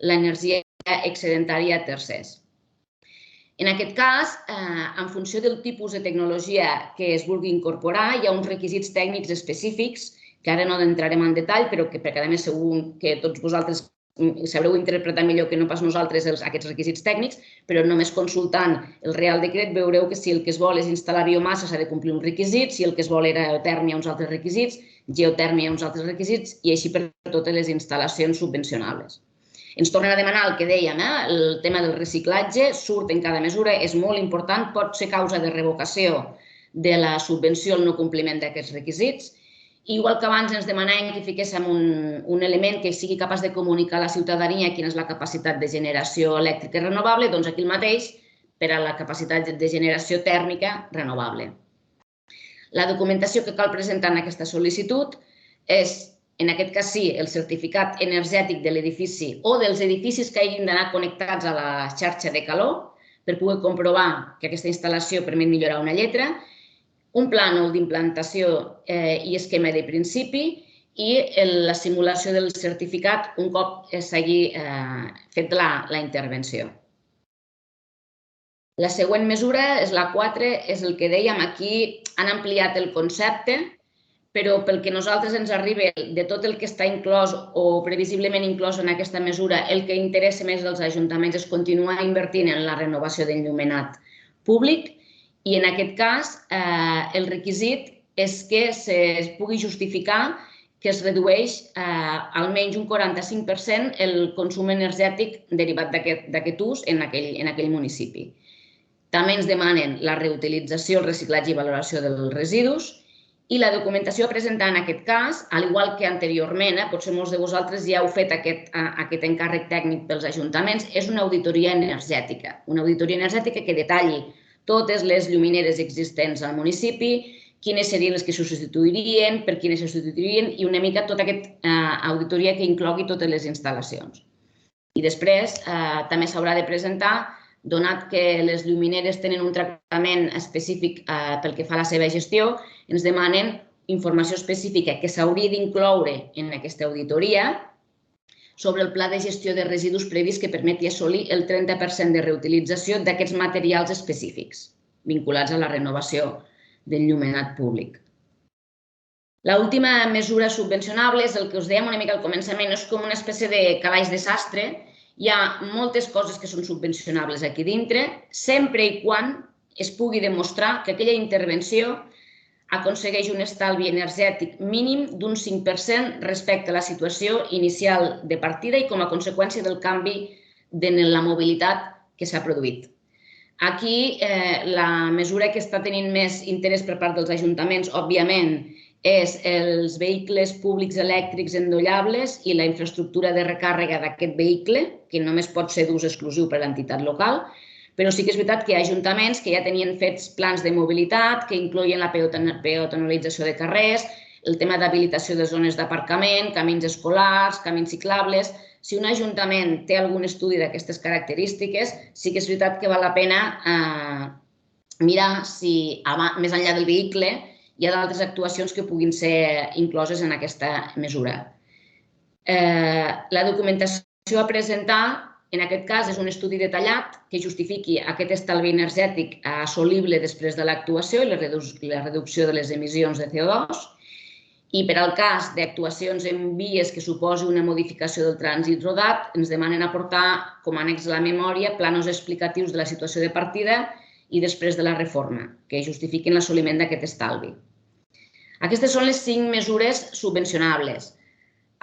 l'energia excedentària a tercers. En aquest cas, en funció del tipus de tecnologia que es vulgui incorporar, hi ha uns requisits tècnics específics, que ara no entrarem en detall, però que perquè a més segur que tots vosaltres sabreu interpretar millor que no pas nosaltres aquests requisits tècnics, però només consultant el Real Decret veureu que si el que es vol és instal·lar biomassa s'ha de complir uns requisits, si el que es vol era aerotèrmia uns altres requisits, geotèrmia uns altres requisits i així per totes les instal·lacions subvencionables. Ens tornen a demanar el que dèiem, el tema del reciclatge, surt en cada mesura, és molt important, pot ser causa de revocació de la subvenció el no compliment d'aquests requisits. Igual que abans ens demanaven que fiquéssim un element que sigui capaç de comunicar a la ciutadania quina és la capacitat de generació elèctrica renovable, doncs aquí el mateix per a la capacitat de generació tèrmica renovable. La documentació que cal presentar en aquesta sol·licitud és, en aquest cas sí, el certificat energètic de l'edifici o dels edificis que hagin d'anar connectats a la xarxa de calor per poder comprovar que aquesta instal·lació permet millorar una lletra, un plànol d'implantació i esquema de principi i la simulació del certificat un cop s'hagi fet la intervenció. La següent mesura és la 4, és el que dèiem aquí, han ampliat el concepte, però pel que a nosaltres ens arriba de tot el que està inclòs o previsiblement inclòs en aquesta mesura, el que interessa més als ajuntaments és continuar invertint en la renovació d'enllumenat públic. I en aquest cas, el requisit és que es pugui justificar que es redueix almenys un 45% el consum energètic derivat d'aquest ús en aquell municipi. També ens demanen la reutilització, el reciclatge i valoració dels residus i la documentació a presentar en aquest cas, al igual que anteriorment, potser molts de vosaltres ja heu fet aquest encàrrec tècnic pels ajuntaments, és una auditoria energètica. Una auditoria energètica que detalli totes les llumineres existents al municipi, quines serien les que se substituirien, per quines se substituirien i una mica tota aquesta auditoria que inclogui totes les instal·lacions. I després també s'haurà de presentar, donat que les llumineres tenen un tractament específic pel que fa a la seva gestió, ens demanen informació específica que s'hauria d'incloure en aquesta auditoria sobre el pla de gestió de residus previst que permeti assolir el 30% de reutilització d'aquests materials específics vinculats a la renovació del llumenat públic. L'última mesura subvencionable és el que us dèiem una mica al començament, és com una espècie de calaix de sastre. Hi ha moltes coses que són subvencionables aquí dintre, sempre i quan es pugui demostrar que aquella intervenció aconsegueix un estalvi energètic mínim d'un 5% respecte a la situació inicial de partida i com a conseqüència del canvi en la mobilitat que s'ha produït. Aquí la mesura que està tenint més interès per part dels ajuntaments, òbviament, és els vehicles públics elèctrics endollables i la infraestructura de recàrrega d'aquest vehicle, que només pot ser d'ús exclusiu per a l'entitat local, però sí que és veritat que hi ha ajuntaments que ja tenien fets plans de mobilitat, que incloïen la peatonalització de carrers, el tema d'habilitació de zones d'aparcament, camins escolars, camins ciclables. Si un ajuntament té algun estudi d'aquestes característiques, sí que és veritat que val la pena mirar si, més enllà del vehicle, hi ha d'altres actuacions que puguin ser incloses en aquesta mesura. La documentació a presentar, en aquest cas, és un estudi detallat que justifiqui aquest estalvi energètic assolible després de l'actuació i la reducció de les emissions de CO2. I per al cas d'actuacions en vies que suposi una modificació del trànsit rodat, ens demanen aportar com a annex a la memòria plànols explicatius de la situació de partida i després de la reforma, que justifiquin l'assoliment d'aquest estalvi. Aquestes són les 5 mesures subvencionables.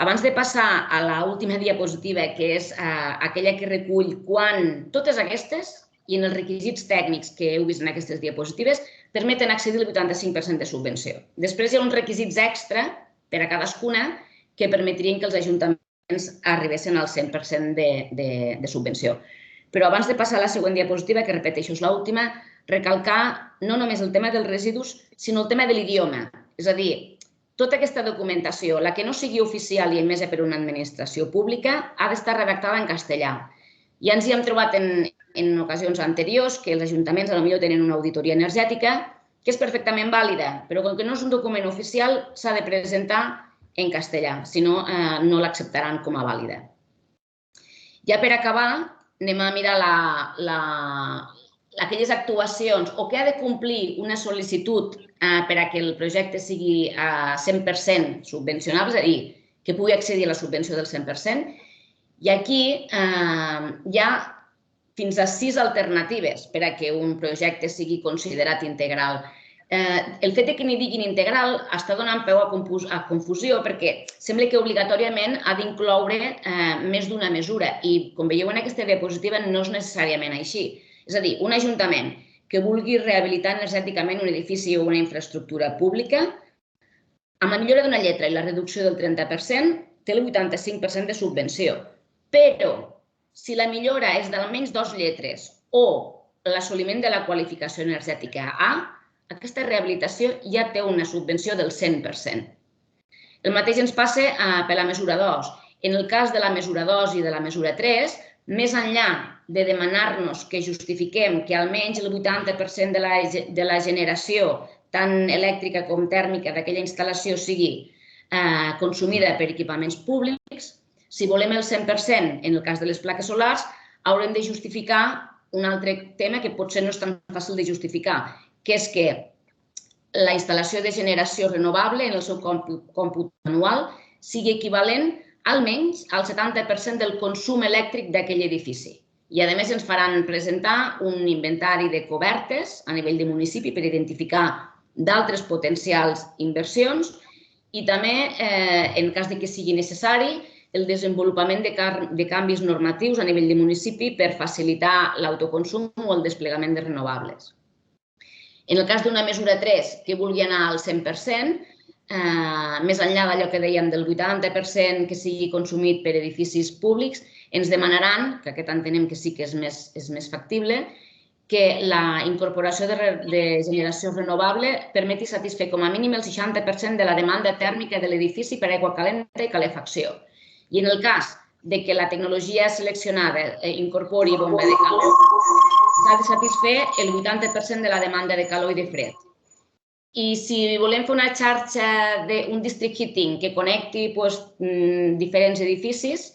Abans de passar a l'última diapositiva, que és aquella que recull quan totes aquestes i en els requisits tècnics que heu vist en aquestes diapositives permeten accedir al 85% de subvenció. Després hi ha uns requisits extra per a cadascuna que permetrien que els ajuntaments arribessin al 100% de subvenció. Però abans de passar a la següent diapositiva, que repeteixo, és l'última, recalcar no només el tema dels residus, sinó el tema de l'idioma. És a dir, tota aquesta documentació, la que no sigui oficial i emesa per una administració pública, ha d'estar redactada en castellà. Ja ens hi hem trobat en ocasions anteriors que els ajuntaments potser tenen una auditoria energètica que és perfectament vàlida, però com que no és un document oficial s'ha de presentar en castellà, si no, no l'acceptaran com a vàlida. Ja per acabar, anem a mirar aquelles actuacions o que ha de complir una sol·licitud per a que el projecte sigui 100% subvencionable, és a dir, que pugui accedir a la subvenció del 100%. I aquí hi ha fins a 6 alternatives per a que un projecte sigui considerat integral. El fet que n'hi diguin integral està donant peu a confusió perquè sembla que obligatòriament ha d'incloure més d'una mesura i, com veieu en aquesta diapositiva, no és necessàriament així. És a dir, un ajuntament que vulgui rehabilitar energèticament un edifici o una infraestructura pública, amb la millora d'una lletra i la reducció del 30%, té el 85% de subvenció. Però, si la millora és d'almenys 2 lletres o l'assoliment de la qualificació energètica A, aquesta rehabilitació ja té una subvenció del 100%. El mateix ens passa per la mesura 2. En el cas de la mesura 2 i de la mesura 3, més enllà de demanar-nos que justifiquem que almenys el 80% de la generació, tant elèctrica com tèrmica, d'aquella instal·lació sigui consumida per equipaments públics, si volem el 100% en el cas de les plaques solars, haurem de justificar un altre tema que potser no és tan fàcil de justificar, que és que la instal·lació de generació renovable en el seu còmput anual sigui equivalent almenys al 70% del consum elèctric d'aquell edifici. I, a més, ens faran presentar un inventari de cobertes a nivell de municipi per identificar d'altres potencials inversions i també, en cas que sigui necessari, el desenvolupament de canvis normatius a nivell de municipi per facilitar l'autoconsum o el desplegament de renovables. En el cas d'una mesura 3 que vulgui anar al 100%, més enllà d'allò que dèiem del 80% que sigui consumit per edificis públics, ens demanaran, que aquest entenem que sí que és més factible, que la incorporació de generació renovable permeti satisfer com a mínim el 60% de la demanda tèrmica de l'edifici per aigua calenta i calefacció. I en el cas que la tecnologia seleccionada incorpori bomba de calor, s'ha de satisfer el 80% de la demanda de calor i de fred. I si volem fer una xarxa d'un district heating que connecti diferents edificis,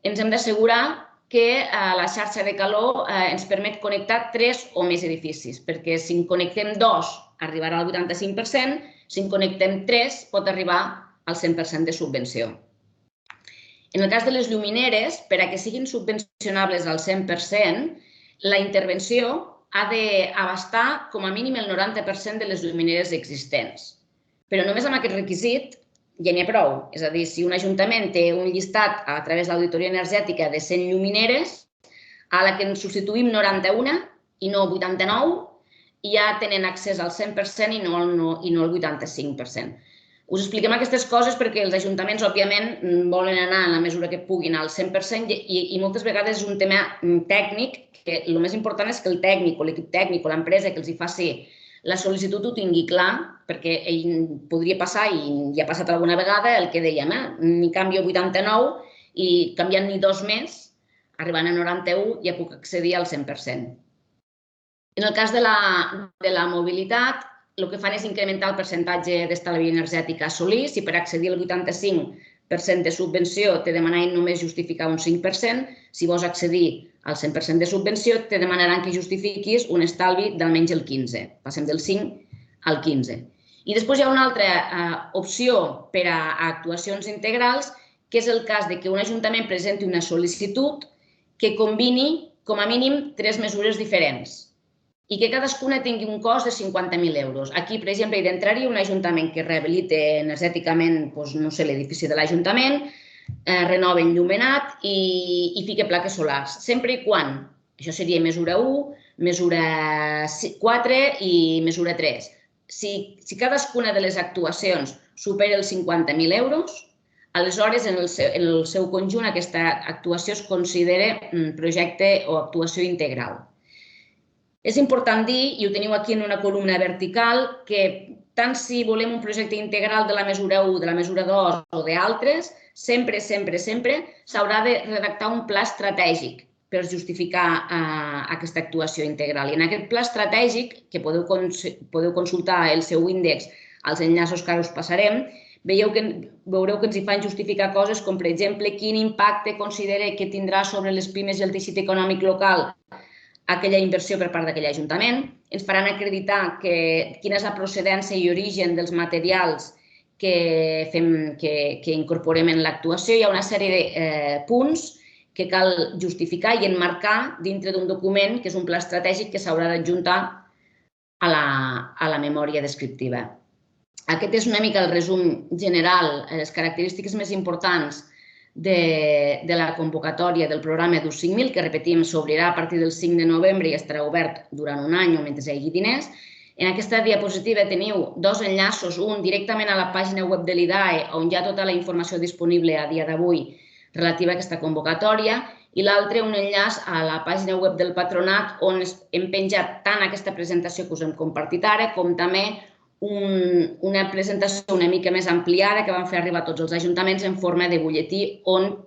ens hem d'assegurar que la xarxa de calor ens permet connectar 3 o més edificis, perquè si en connectem 2 arribarà al 85%, si en connectem 3 pot arribar al 100% de subvenció. En el cas de les llumineres, per a que siguin subvencionables al 100%, la intervenció ha d'abastar com a mínim el 90% de les llumineres existents. Però només amb aquest requisit ja n'hi ha prou. És a dir, si un ajuntament té un llistat a través de l'auditoria energètica de 100 llumineres, a la que en substituïm 91 i no 89, ja tenen accés al 100% i no al 85%. Us expliquem aquestes coses perquè els ajuntaments, òbviament, volen anar en la mesura que puguin al 100% i moltes vegades és un tema tècnic que el més important és que el tècnic o l'equip tècnic o l'empresa que els hi faci la sol·licitud ho tingui clar, perquè ell podria passar, i ja ha passat alguna vegada, el que dèiem, n'hi canvio 89 i canviant ni 2 més, arribant a 91, ja puc accedir al 100%. En el cas de la mobilitat, el que fan és incrementar el percentatge d'estalvi energètic a assolir. Si per accedir al 85% de subvenció te demanaran només justificar un 5%, si vols accedir al 100% de subvenció te demanaran que justifiquis un estalvi d'almenys el 15%. Passem del 5 al 15%. I després hi ha una altra opció per a actuacions integrals, que és el cas que un ajuntament presenti una sol·licitud que combini com a mínim 3 mesures diferents i que cadascuna tingui un cost de 50.000 euros. Aquí, per exemple, hi d'entrar-hi un ajuntament que rehabilite energèticament l'edifici de l'Ajuntament, renova enllumenat i fica plaques solars. Sempre i quan, això seria mesura 1, mesura 4 i mesura 3. Si cadascuna de les actuacions supera els 50.000 euros, aleshores en el seu conjunt aquesta actuació es considera projecte o actuació integral. És important dir, i ho teniu aquí en una columna vertical, que tant si volem un projecte integral de la mesura 1, de la mesura 2 o d'altres, sempre s'haurà de redactar un pla estratègic per justificar aquesta actuació integral. I en aquest pla estratègic, que podeu consultar el seu índex als enllaços que ara us passarem, veureu que ens hi fan justificar coses com, per exemple, quin impacte considera que tindrà sobre les pimes i el teixit econòmic local aquella inversió per part d'aquell ajuntament. Ens faran acreditar quina és la procedència i origen dels materials que incorporem en l'actuació. Hi ha una sèrie de punts que cal justificar i enmarcar dintre d'un document que és un pla estratègic que s'haurà d'adjuntar a la memòria descriptiva. Aquest és una mica el resum general, les característiques més importants de la convocatòria del programa d'US 5.000, que, repetim, s'obrirà a partir del 5 de novembre i estarà obert durant un any o mentre hi hagi diners. En aquesta diapositiva teniu 2 enllaços, un directament a la pàgina web de l'IDAE, on hi ha tota la informació disponible a dia d'avui relativa a aquesta convocatòria, i l'altre un enllaç a la pàgina web del Patronat, on hem penjat tant aquesta presentació que us hem compartit ara, com també una presentació una mica més ampliada que vam fer arribar a tots els ajuntaments en forma de butlletí, on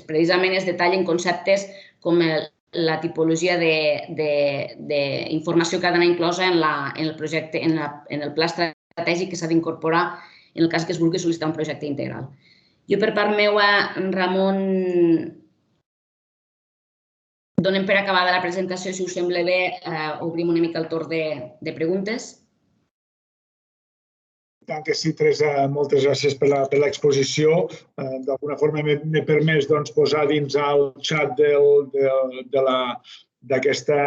precisament es detallen conceptes com la tipologia d'informació que ha d'anar inclosa en el projecte, en el pla estratègic que s'ha d'incorporar en el cas que es vulgui sol·licitar un projecte integral. Jo, per part meva, Ramon, donem per acabada la presentació. Si us sembla bé, obrim una mica el torn de preguntes. Tant que sí, Teresa, moltes gràcies per l'exposició. D'alguna forma m'he permès posar dins el xat d'aquesta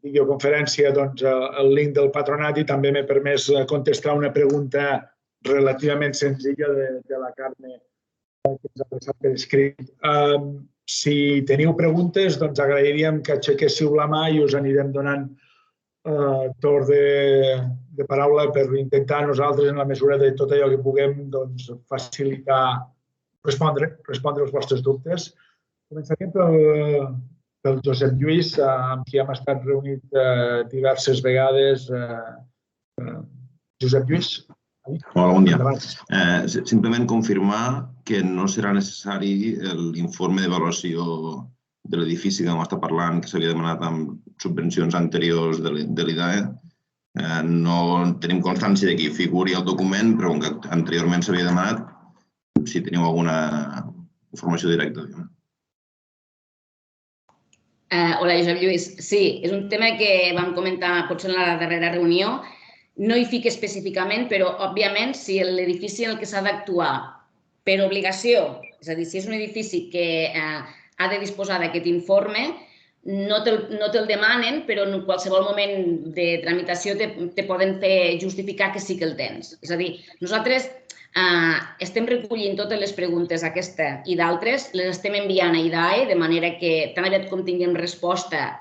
videoconferència el link del Patronat i també m'he permès contestar una pregunta relativament senzilla de la Carme que ens ha passat per escrit. Si teniu preguntes, agrairíem que aixequéssiu la mà i us anirem donant torn de paraula per intentar nosaltres, en la mesura de tot allò que puguem, facilitar, respondre els vostres dubtes. Començarem pel Josep Lluís, amb qui hem estat reunits diverses vegades. Josep Lluís. Hola, bon dia. Simplement confirmar que no serà necessari l'informe d'avaluació de l'edifici que vam estar parlant, que s'havia demanat amb subvencions anteriors de l'IDAE. No tenim constància que hi figuri el document, però que anteriorment s'havia demanat, si teniu alguna informació directa. Hola, Josep Lluís. Sí, és un tema que vam comentar potser en la darrera reunió. No hi fica específicament, però, òbviament, si l'edifici en el que s'ha d'actuar per obligació, és a dir, si és un edifici que ha de disposar d'aquest informe, no te'l demanen, però en qualsevol moment de tramitació te poden fer justificar que sí que el tens. És a dir, nosaltres estem recollint totes les preguntes, aquesta i d'altres, les estem enviant a IDAE, de manera que tan aviat com tinguem resposta,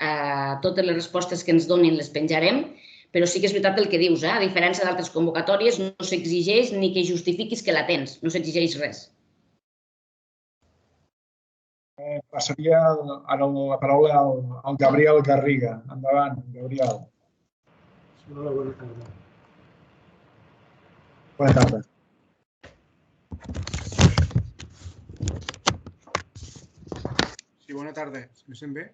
totes les respostes que ens donin les penjarem, però sí que és veritat el que dius, a diferència d'altres convocatòries, no s'exigeix ni que justifiquis que la tens, no s'exigeix res. Passaria ara la paraula al Gabriel Garriga. Endavant, Gabriel. Hola, bona tarda. Bona tarda. Sí, bona tarda. Me sent bé?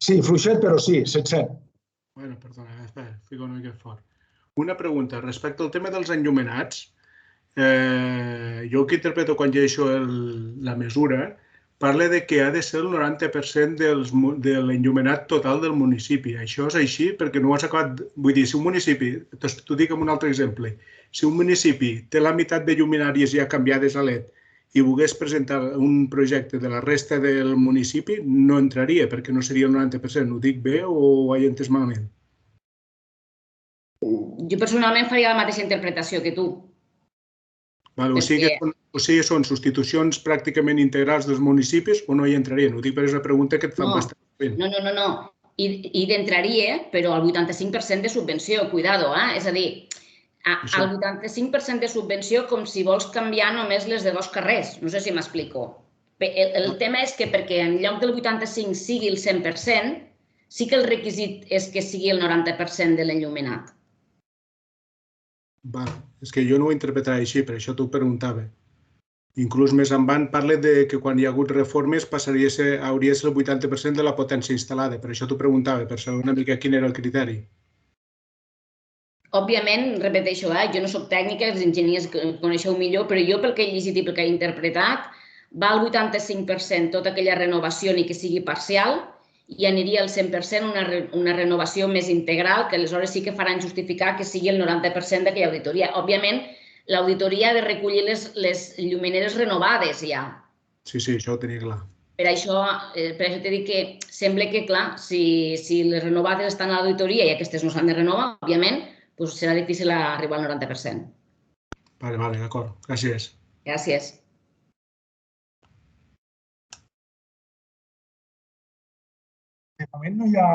Sí, fluixet, però sí, se't sent. Bueno, perdona, espera, fico una mica fort. Una pregunta, respecte al tema dels enllumenats, jo el que interpreto quan llegeixo la mesura, parla de que ha de ser el 90% de l'enllumenat total del municipi. Això és així perquè no ho has acabat... Vull dir, si un municipi, t'ho dic amb un altre exemple, si un municipi té la meitat de lluminàries ja canviades a LED i volgués presentar un projecte de la resta del municipi, no entraria, perquè no seria el 90%. Ho dic bé o ho he entès malament? Jo personalment faria la mateixa interpretació que tu. Vale, o sigui, són substitucions pràcticament integrals dels municipis o no hi entrarien? Ho dic perquè és una pregunta que et fan bastant. No. Hi entraria, però al 85% de subvenció, cuidado, és a dir, al 85% de subvenció com si vols canviar només les de 2 carrers. No sé si m'explico. El tema és que perquè en lloc del 85 sigui el 100%, sí que el requisit és que sigui el 90% de l'enllumenat. Val, és que jo no ho interpretaré així, per això t'ho preguntava. Inclús més endavant parla que quan hi ha hagut reformes hauria de ser el 80% de la potència instal·lada. Per això t'ho preguntava, per saber una mica quin era el criteri. Òbviament, repeteixo, jo no soc tècnica, els enginyers coneixeu millor, però jo pel que he llegit i pel que he interpretat, va al 85% tota aquella renovació ni que sigui parcial i aniria al 100% una renovació més integral, que aleshores sí que faran justificar que sigui el 90% d'aquella auditoria. Òbviament, l'auditoria ha de recollir les llumineres renovades ja. Sí, això ho tenia clar. Per això t'he dit que sembla que, clar, si les renovades estan a l'auditoria i aquestes no s'han de renovar, òbviament, serà difícil arribar al 90%. Vale, d'acord. Gràcies. Gràcies. De moment no hi ha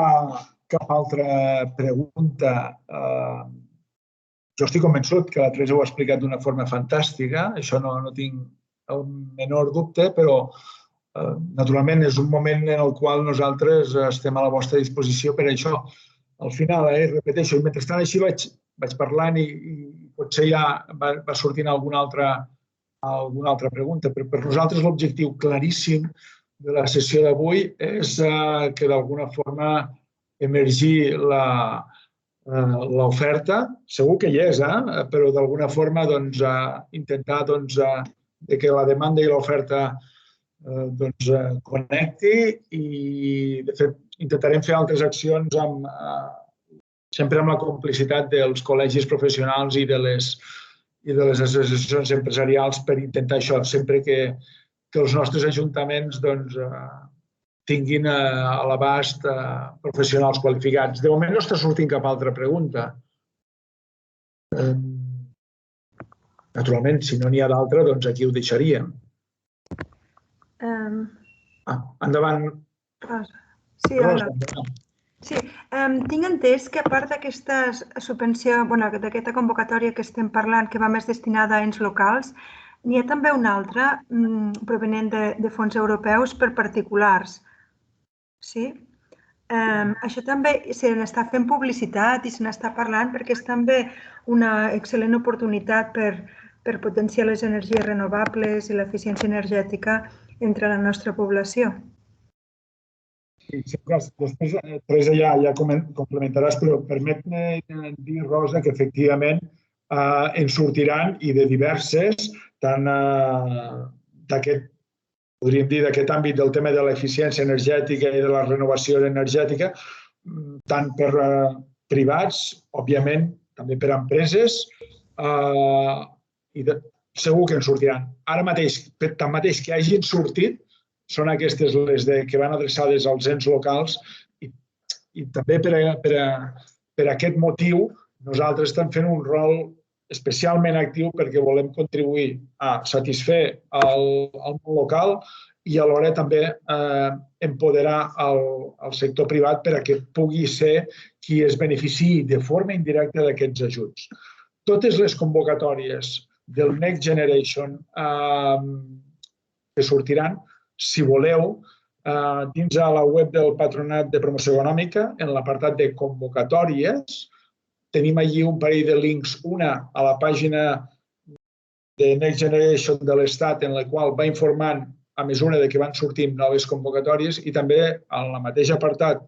cap altra pregunta. Jo estic convençut que la Teresa ho ha explicat d'una forma fantàstica, això no tinc el menor dubte, però naturalment és un moment en el qual nosaltres estem a la vostra disposició per això. Al final, repeteixo, i mentrestant així vaig parlant i potser ja va sortint alguna altra pregunta. Per nosaltres l'objectiu claríssim de la sessió d'avui és que d'alguna forma emergir l'oferta, segur que hi és, però d'alguna forma intentar que la demanda i l'oferta connecti i, de fet, intentarem fer altres accions sempre amb la complicitat dels col·legis professionals i de les associacions empresarials per intentar això, sempre que els nostres ajuntaments tinguin a l'abast professionals qualificats. De moment no està sortint cap altra pregunta. Naturalment, si no n'hi ha d'altra, doncs aquí ho deixaríem. Endavant. Sí, hola. Sí, tinc entès que a part d'aquesta subvenció, d'aquesta convocatòria que estem parlant, que va més destinada a ens locals, n'hi ha també una altra provenent de fons europeus per particulars. Sí? Això també se n'està fent publicitat i se n'està parlant perquè és també una excel·lent oportunitat per potenciar les energies renovables i l'eficiència energètica entre la nostra població. Després, Teresa, ja complementaràs, però permet-me dir, Rosa, que efectivament en sortiran i de diverses, tant d'aquest podríem dir, d'aquest àmbit del tema de l'eficiència energètica i de la renovació energètica, tant per privats, òbviament, també per empreses, i segur que en sortiran. Ara mateix, tanmateix que hagin sortit, són aquestes les que van adreçades als ens locals i també per aquest motiu nosaltres estem fent un rol especialment actiu perquè volem contribuir a satisfer el món local i alhora també empoderar el sector privat perquè pugui ser qui es beneficiï de forma indirecta d'aquests ajuts. Totes les convocatòries del Next Generation que sortiran, si voleu, dins a la web del Patronat de Promoció Econòmica, en l'apartat de convocatòries, tenim allí un parell de links, una a la pàgina de Next Generation de l'Estat, en la qual va informant a mesura que van sortint noves convocatòries, i també en la mateixa apartat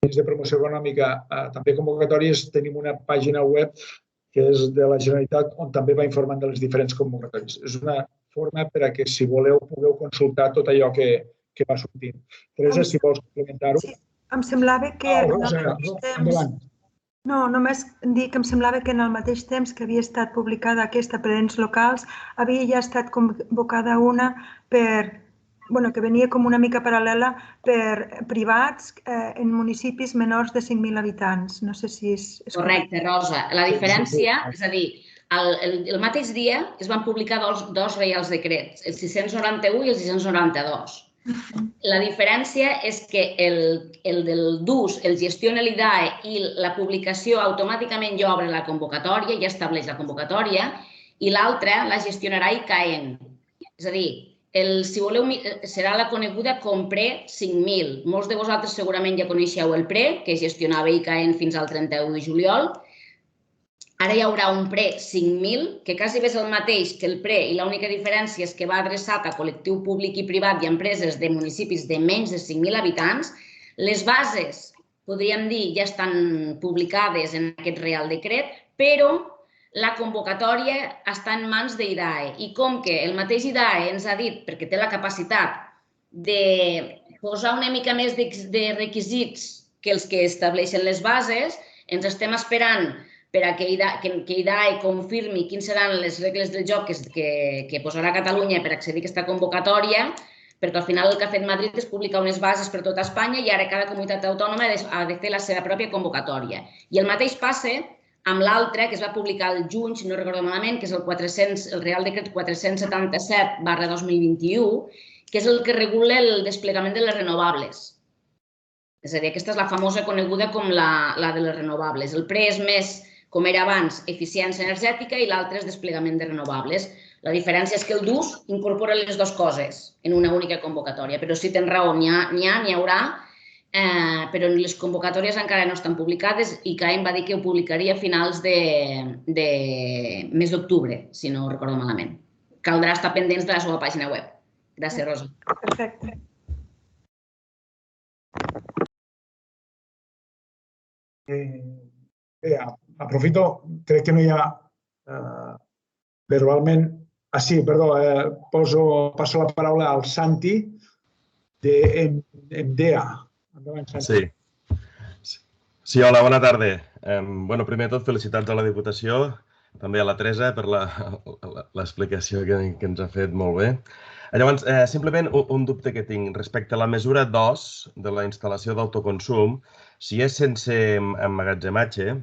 dins de Promoció Econòmica, també convocatòries, tenim una pàgina web que és de la Generalitat, on també va informant de les diferents convocatòries. És una forma perquè, si voleu, pugueu consultar tot allò que va sortint. Teresa, si vols complementar-ho. Sí, em semblava que en el mateix temps... No, només dir que em semblava que en el mateix temps que havia estat publicada aquesta per ens locals, havia ja estat convocada una per... que venia com una mica paral·lela per privats en municipis menors de 5.000 habitants. No sé si és... Correcte, Rosa. La diferència, és a dir, el mateix dia es van publicar dos reials decrets, el 691 i el 692. La diferència és que el del DUS el gestiona l'IDAE i la publicació automàticament ja obre la convocatòria, ja estableix la convocatòria, i l'altra la gestionarà ICAEN. És a dir, si voleu, serà la coneguda com PRE 5.000. Molts de vosaltres segurament ja coneixeu el PRE, que gestionava ICAEN fins al 31 de juliol. Ara hi haurà un PRE 5.000, que quasi és el mateix que el PRE, i l'única diferència és que va adreçat a col·lectiu públic i privat i empreses de municipis de menys de 5.000 habitants. Les bases, podríem dir, ja estan publicades en aquest Reial Decret, però la convocatòria està en mans d'IDAE. I com que el mateix IDAE ens ha dit, perquè té la capacitat de posar una mica més de requisits que els que estableixen les bases, ens estem esperant perquè IDAE confirmi quines seran les regles del joc que posarà Catalunya per accedir a aquesta convocatòria, perquè al final el que ha fet Madrid és publicar unes bases per tota Espanya i ara cada comunitat autònoma ha de fer la seva pròpia convocatòria. I el mateix passa amb l'altre, que es va publicar el juny, si no recordo malament, que és el Real Decret 477/2021, que és el que regula el desplegament de les renovables. És a dir, aquesta és la famosa coneguda com la de les renovables. El PRE és més, com era abans, eficiència energètica i l'altre és desplegament de renovables. La diferència és que el DUS incorpora les dues coses en una única convocatòria, però si tens raó, n'hi haurà, però les convocatòries encara no estan publicades i CAEN va dir que ho publicaria a finals de mes d'octubre, si no ho recordo malament. Caldrà estar pendents de la seva pàgina web. Gràcies, Rosa. Perfecte. Bé, aprofito, crec que no hi ha verbalment... sí, perdó, passo la paraula al Santi de MDEA. Sí, hola, bona tarda. Primer de tot, felicitats a la Diputació, també a la Teresa per l'explicació que ens ha fet molt bé. Llavors, simplement un dubte que tinc respecte a la mesura 2 de la instal·lació d'autoconsum. Si és sense emmagatzematge,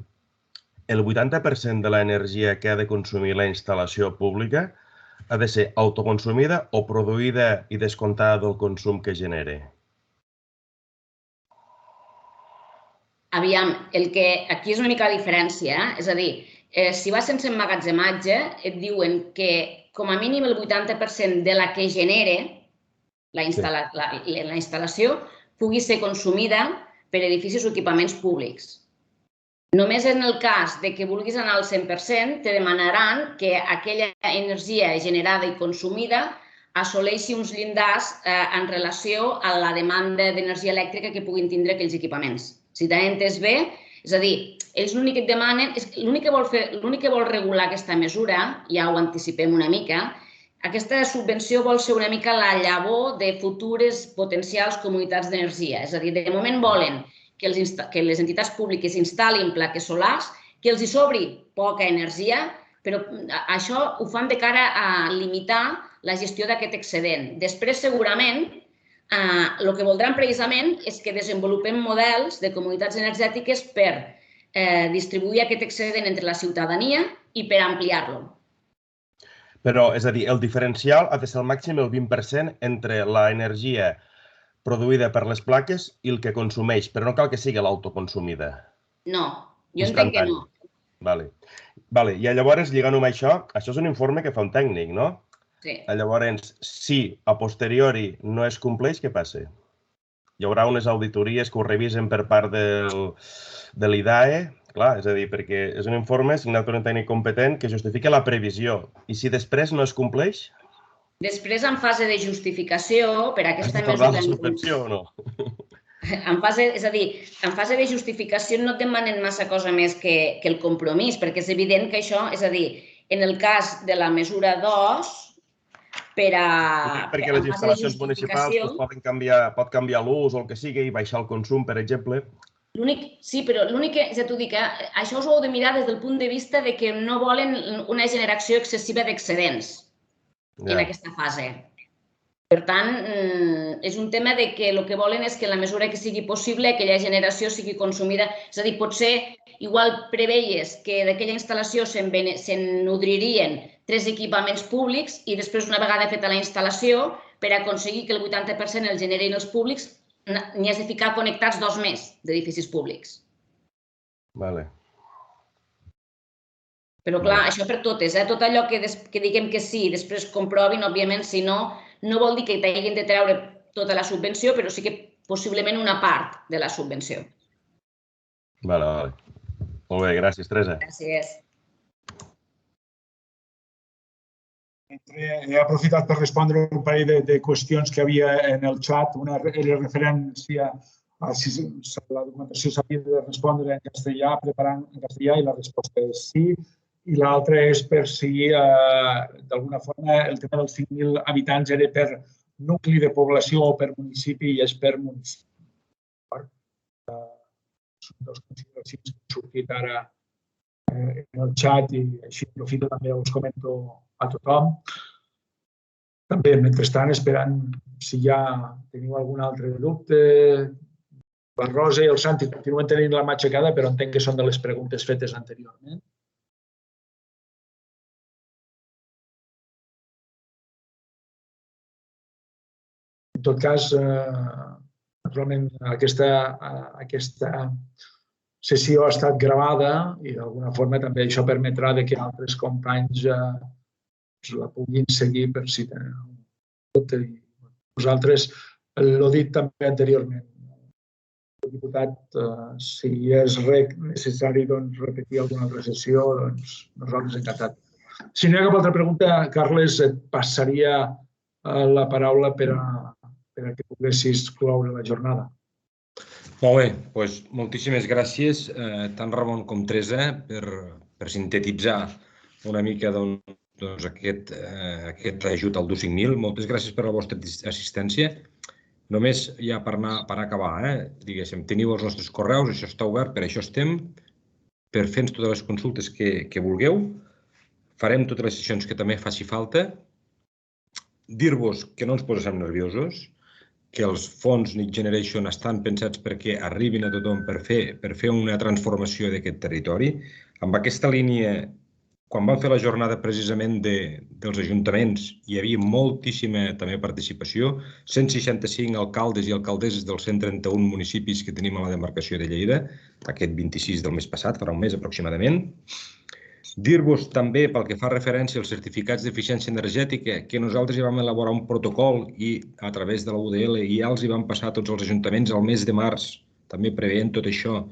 el 80% de l'energia que ha de consumir la instal·lació pública ha de ser autoconsumida o produïda i descomptada del consum que genere? Aviam, aquí és una mica la diferència, és a dir, si vas sense emmagatzematge, et diuen que com a mínim el 80% de la que genere la instal·lació pugui ser consumida per edificis o equipaments públics. Només en el cas que vulguis anar al 100%, te demanaran que aquella energia generada i consumida assoleixi uns llindars en relació a la demanda d'energia elèctrica que puguin tindre aquells equipaments. Si t'han entès bé, és a dir, ells l'únic que et demanen, l'únic que vol regular aquesta mesura, ja ho anticipem una mica, aquesta subvenció vol ser una mica la llavor de futures potencials comunitats d'energia. És a dir, de moment volen que les entitats públiques instal·lin plaques solars, que els hi sobri poca energia, però això ho fan de cara a limitar la gestió d'aquest excedent. Després, segurament, el que voldran precisament és que desenvolupem models de comunitats energètiques per distribuir aquest excedent entre la ciutadania i per ampliar-lo. Però, és a dir, el diferencial ha de ser al màxim el 20% entre l'energia produïda per les plaques i el que consumeix, però no cal que sigui l'autoconsumida. No, jo entenc que no. Vale. I llavors, lligant-ho amb això és un informe que fa un tècnic, no? Sí. Llavors, si a posteriori no es compleix, què passa? Hi haurà unes auditories que ho revisen per part de l'IDAE, clar, és a dir, perquè és un informe signat per un tècnic competent que justifica la previsió. I si després no es compleix? Després, en fase de justificació, per aquesta mesura... Has de tornar la subvenció o no? És a dir, en fase de justificació no et demanen massa cosa més que el compromís, perquè és evident que això, és a dir, en el cas de la mesura 2, perquè les instal·lacions municipals pot canviar l'ús o el que sigui i baixar el consum, per exemple. Sí, però l'únic que, ja t'ho dic, això us ho heu de mirar des del punt de vista de que no volen una generació excessiva d'excedents en aquesta fase. Per tant, és un tema de que el que volen és que en la mesura que sigui possible aquella generació sigui consumida. És a dir, potser igual preveies que d'aquella instal·lació se'n nodririen 3 equipaments públics i després, una vegada feta la instal·lació, per aconseguir que el 80% el generin els públics, n'hi has de ficar connectats 2 més d'edificis públics. Vale. Però clar, això per totes, tot allò que diguem que sí i després comprovin, òbviament, si no, no vol dir que t'hagin de treure tota la subvenció, però sí que possiblement una part de la subvenció. Vale. Molt bé, gràcies, Teresa. Gràcies. He aprofitat per respondre un parell de qüestions que havia en el xat. Una era referència a si la documentació s'havia de respondre en castellà, preparant en castellà, i la resposta és sí. I l'altra és per si, d'alguna forma, el tema dels 5.000 habitants era per nucli de població o per municipi i és per municipi. Són 2 consideracions que han sortit ara en el xat i així aprofito també us comento a tothom. També, mentrestant, esperant si ja teniu algun altre dubte. La Rosa i el Santi continuen tenint la mà aixecada, però entenc que són de les preguntes fetes anteriorment. En tot cas, naturalment, aquesta sessió ha estat gravada i d'alguna forma també això permetrà que altres companys la puguin seguir per si tenen tot. Vosaltres l'ho dit també anteriorment. El diputat, si és necessari repetir alguna altra sessió, doncs nosaltres encantat. Si no hi ha cap altra pregunta, Carles, et passaria la paraula per a que poguessis cloure la jornada. Molt bé, doncs moltíssimes gràcies, tant Ramon com Teresa, per sintetitzar una mica aquest ajut al DU 5.000. Moltes gràcies per la vostra assistència. Només ja per acabar, diguéssim, teniu els nostres correus, això està obert, per això estem, per fer-nos totes les consultes que vulgueu. Farem totes les sessions que també faci falta. Dir-vos que no ens posem nerviosos, que els fons Next Generation estan pensats perquè arribin a tothom per fer una transformació d'aquest territori. Amb aquesta línia, quan vam fer la jornada precisament dels ajuntaments, hi havia moltíssima també participació, 165 alcaldes i alcaldesses dels 131 municipis que tenim a la demarcació de Lleida, aquest 26 del mes passat, farà un mes aproximadament. Dir-vos també, pel que fa referència als certificats d'eficiència energètica, que nosaltres ja vam elaborar un protocol i a través de la UDL i ja els hi vam passar a tots els ajuntaments al mes de març, també preveient tot això,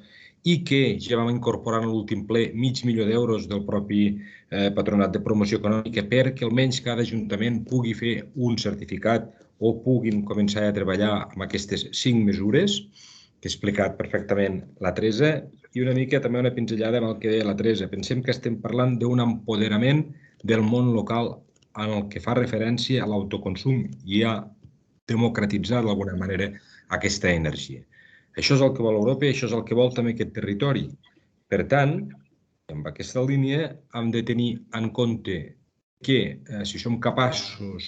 i que ja vam incorporar en l'últim ple $500.000 del propi Patronat de Promoció Econòmica perquè almenys cada ajuntament pugui fer un certificat o puguin començar a treballar amb aquestes 5 mesures que ha explicat perfectament la Teresa. I una mica també una pinzellada amb el que deia la Teresa. Pensem que estem parlant d'un empoderament del món local en el que fa referència a l'autoconsum i a democratitzar d'alguna manera aquesta energia. Això és el que vol Europa i això és el que vol també aquest territori. Per tant, amb aquesta línia hem de tenir en compte que si som capaços,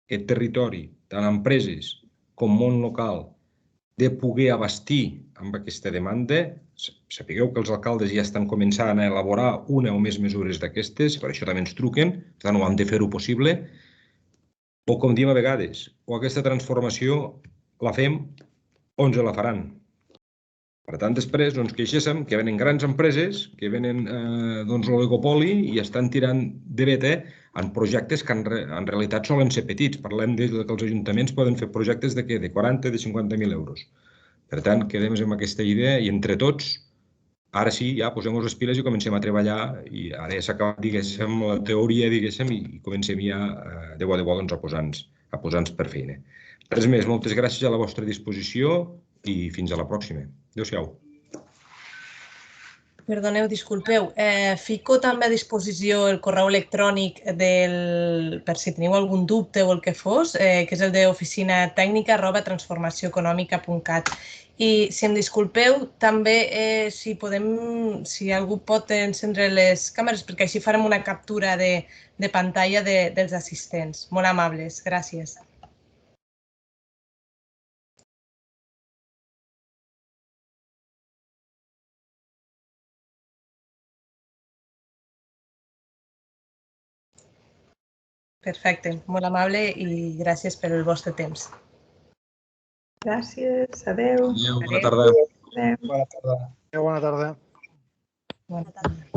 aquest territori, tant empreses com món local, de poder abastir amb aquesta demanda, sapigueu que els alcaldes ja estan començant a elaborar una o més mesures d'aquestes, per això també ens truquen, per tant ho hem de fer-ho possible, o com diem a vegades, o aquesta transformació la fem o ens la faran. Per tant, després ens queixéssim que venen grans empreses, que venen l'oligopoli i estan tirant de veta en projectes que en realitat solen ser petits. Parlem que els ajuntaments poden fer projectes de 40, de 50.000 euros. Per tant, quedem amb aquesta idea i entre tots, ara sí, ja posem-nos les piles i comencem a treballar i ara ja s'ha acabat, diguéssim, la teoria, diguéssim, i comencem ja de bo a posar-nos per feina. Res més, moltes gràcies a la vostra disposició i fins a la pròxima. Adéu-siau. Perdoneu, disculpeu. Fico també a disposició el correu electrònic per si teniu algun dubte o el que fos, que és el d'oficina.tecnica@transformacioeconòmica.cat. I si em disculpeu, també si algú pot encendre les càmeres, perquè així farem una captura de pantalla dels assistents. Molt amables. Gràcies. Perfecte, molt amable i gràcies pel vostre temps. Gràcies, adeu. Adéu, bona tarda. Adéu. Bona tarda. Bona tarda.